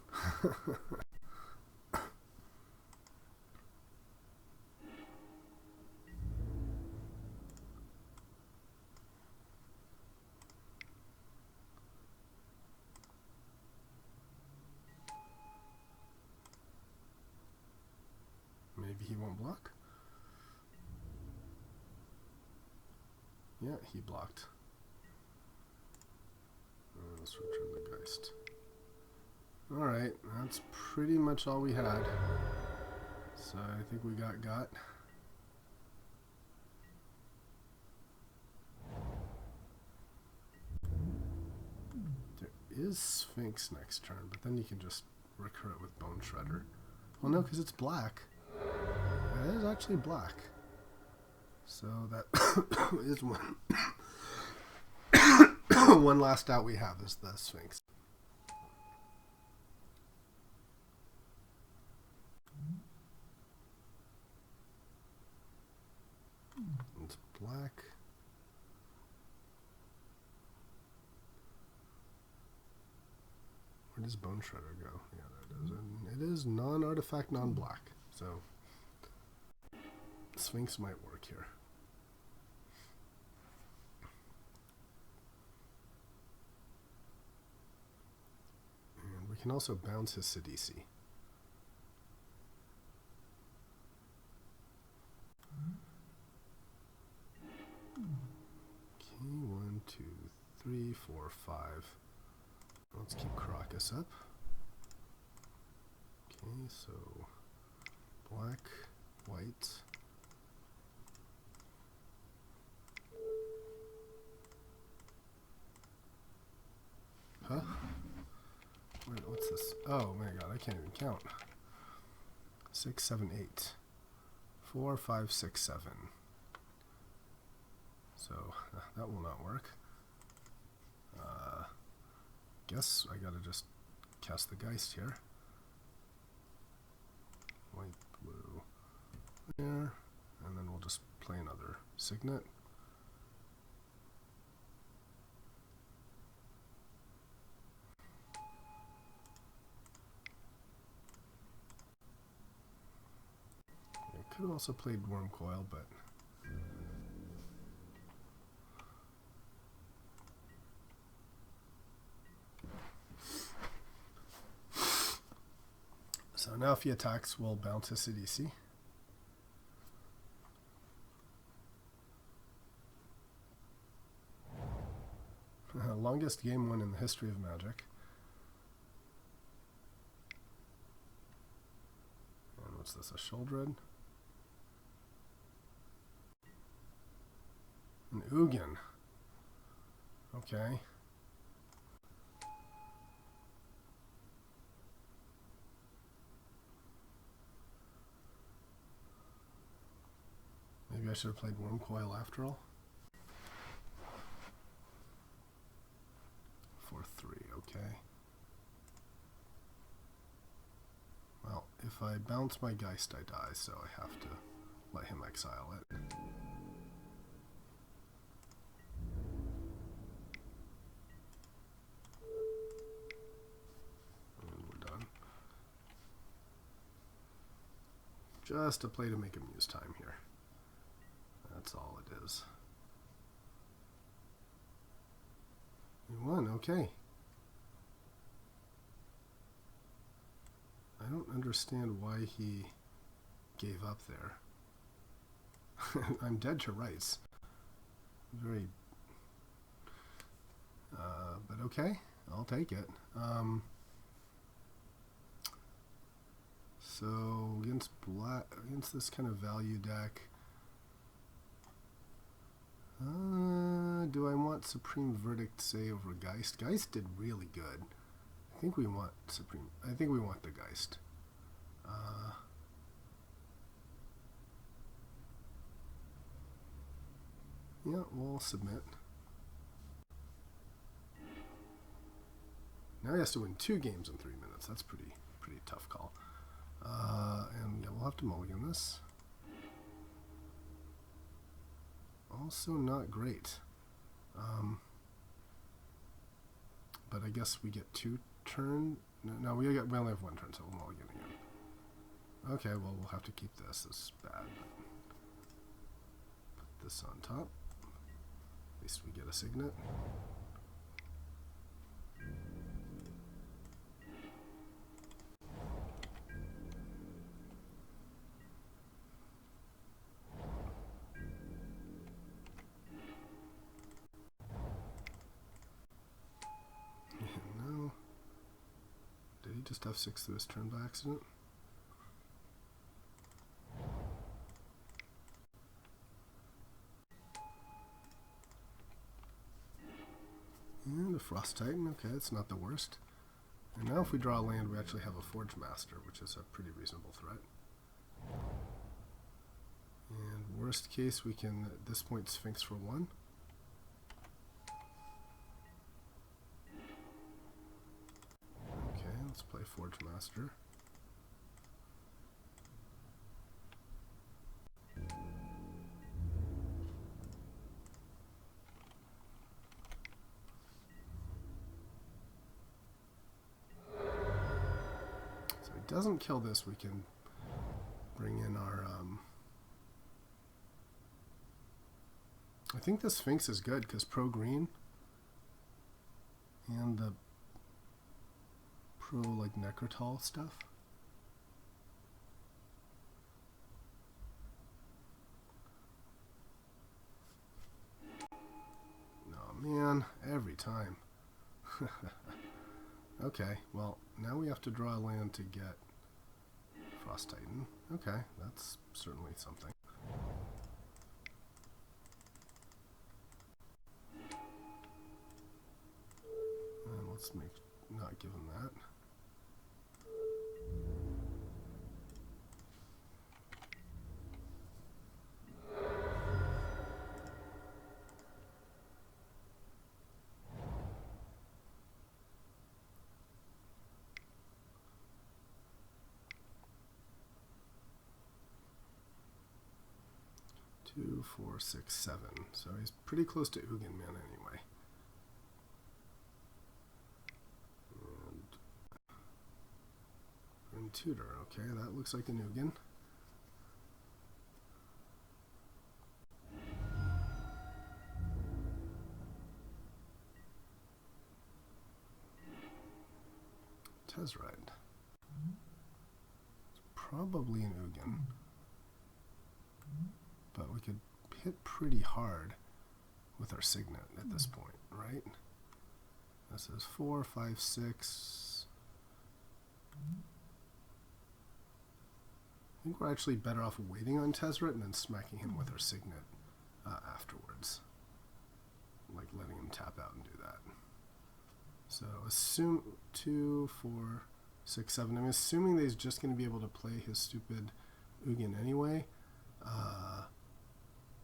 A: Maybe he won't block? Yeah, he blocked. Let's return the Geist. Alright, that's pretty much all we had. So I think we got. There is Sphinx next turn, but then you can just recur it with Bone Shredder. Well, no, because it's black. It is actually black. So that is one. One last out we have is the Sphinx. It's black. Where does Bone Shredder go? Yeah, there it is. And it is non-artifact, non-black. So Sphinx might work here. And we can also bounce his Sidisi. Okay, 1, 2, 3, 4, 5. Let's keep Caracas up. Okay, so black, white. Huh? Wait, what's this? Oh my god, I can't even count. 6, 7, 8. 4, 5, 6, 7. So that will not work. Guess I gotta just cast the Geist here. White, blue, there, and then we'll just play another Signet. I could have also played Worm Coil, but so now if he attacks, we'll bounce his Sidisi. Longest game won in the history of Magic. And what's this, a Sheoldred? An Ugin. Okay. Maybe I should have played Worm Coil after all. 4-3, okay. Well, if I bounce my Geist, I die, so I have to let him exile it. And we're done. Just a play to make him use time here. That's all it is. We won, okay. I don't understand why he gave up there. I'm dead to rights. Very... but okay, I'll take it. So against this kind of value deck, do I want what Supreme Verdict say over Geist? Geist did really good. I think we want Supreme. I think we want the Geist. Yeah, we'll submit. Now he has to win 2 games in 3 minutes. That's pretty tough call. And yeah, we'll have to mulligan this. Also not great. But I guess we get 2 turn. No, we only have 1 turn, so we'll mulligan again. Okay, well we'll have to keep this. This is bad. Put this on top. At least we get a signet. No. Did he just have 6 through his turn by accident? And a Frost Titan, okay, it's not the worst. And now if we draw a land, we actually have a Forge Master, which is a pretty reasonable threat. And worst case, we can, at this point, Sphinx for 1. Okay, let's play Forge Master. Doesn't kill this, we can bring in our I think the Sphinx is good because pro green and the pro like Necrotal stuff. Oh man, every time. Okay, well, now we have to draw a land to get Frost Titan. Okay, that's certainly something. And let's not give him that. 2, 4, 6, 7. So he's pretty close to Ugin Man anyway. And Tutor, okay, that looks like an Ugin. Tezzeret. It's probably an Ugin. But we could hit pretty hard with our Signet at this point, right? This is 4, 5, 6. I think we're actually better off waiting on Tezzeret and then smacking him with our Signet afterwards. Like letting him tap out and do that. So assume 2, 4, 6, 7. I'm assuming that he's just going to be able to play his stupid Ugin anyway.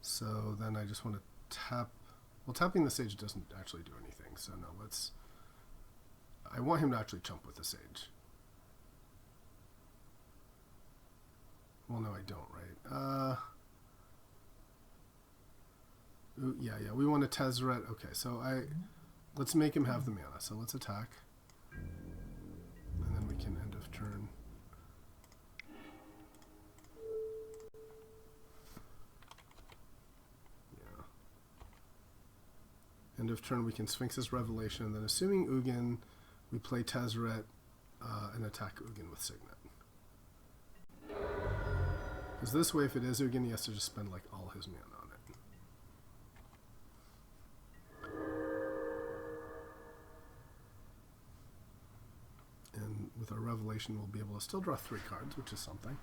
A: So then I just want to tap. Well, tapping the Sage doesn't actually do anything. So no, let's. I want him to actually chump with the Sage. Well, no, I don't, right? Yeah, we want a Tezzeret. Okay, so let's make him have the mana. So let's attack. And then we can end of turn. Yeah. End of turn, we can Sphinx's Revelation. And then assuming Ugin, we play Tezzeret and attack Ugin with Signet. Because this way, if it is Ugin, he has to just spend like all his mana on it. And with our Revelation, we'll be able to still draw 3 cards, which is something.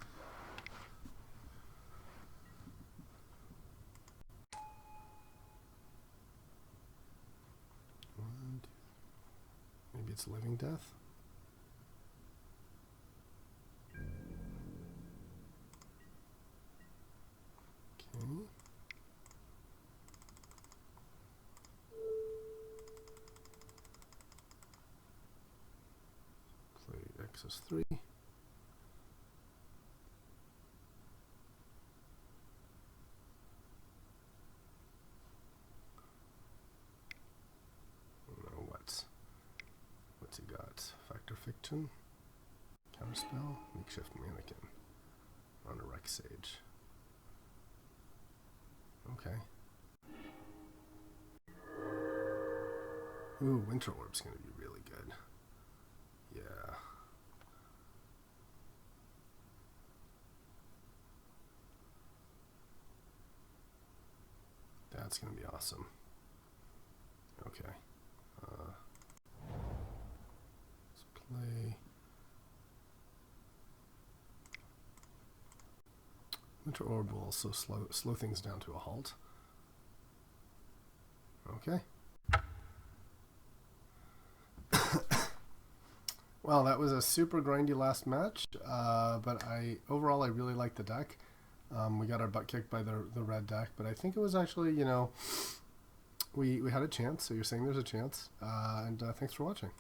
A: it's Living Death. Okay. Play XS3. What's he got? Factor Fiction, Counterspell, Makeshift Mannequin, on a Rex Sage. Okay. Ooh, Winter Orb's gonna be really good. Yeah. That's gonna be awesome. Okay. Let's play. Winter Orb will also slow things down to a halt. Okay. Well, that was a super grindy last match, but overall I really liked the deck. We got our butt kicked by the red deck, but I think it was actually, we had a chance. So you're saying there's a chance, and thanks for watching.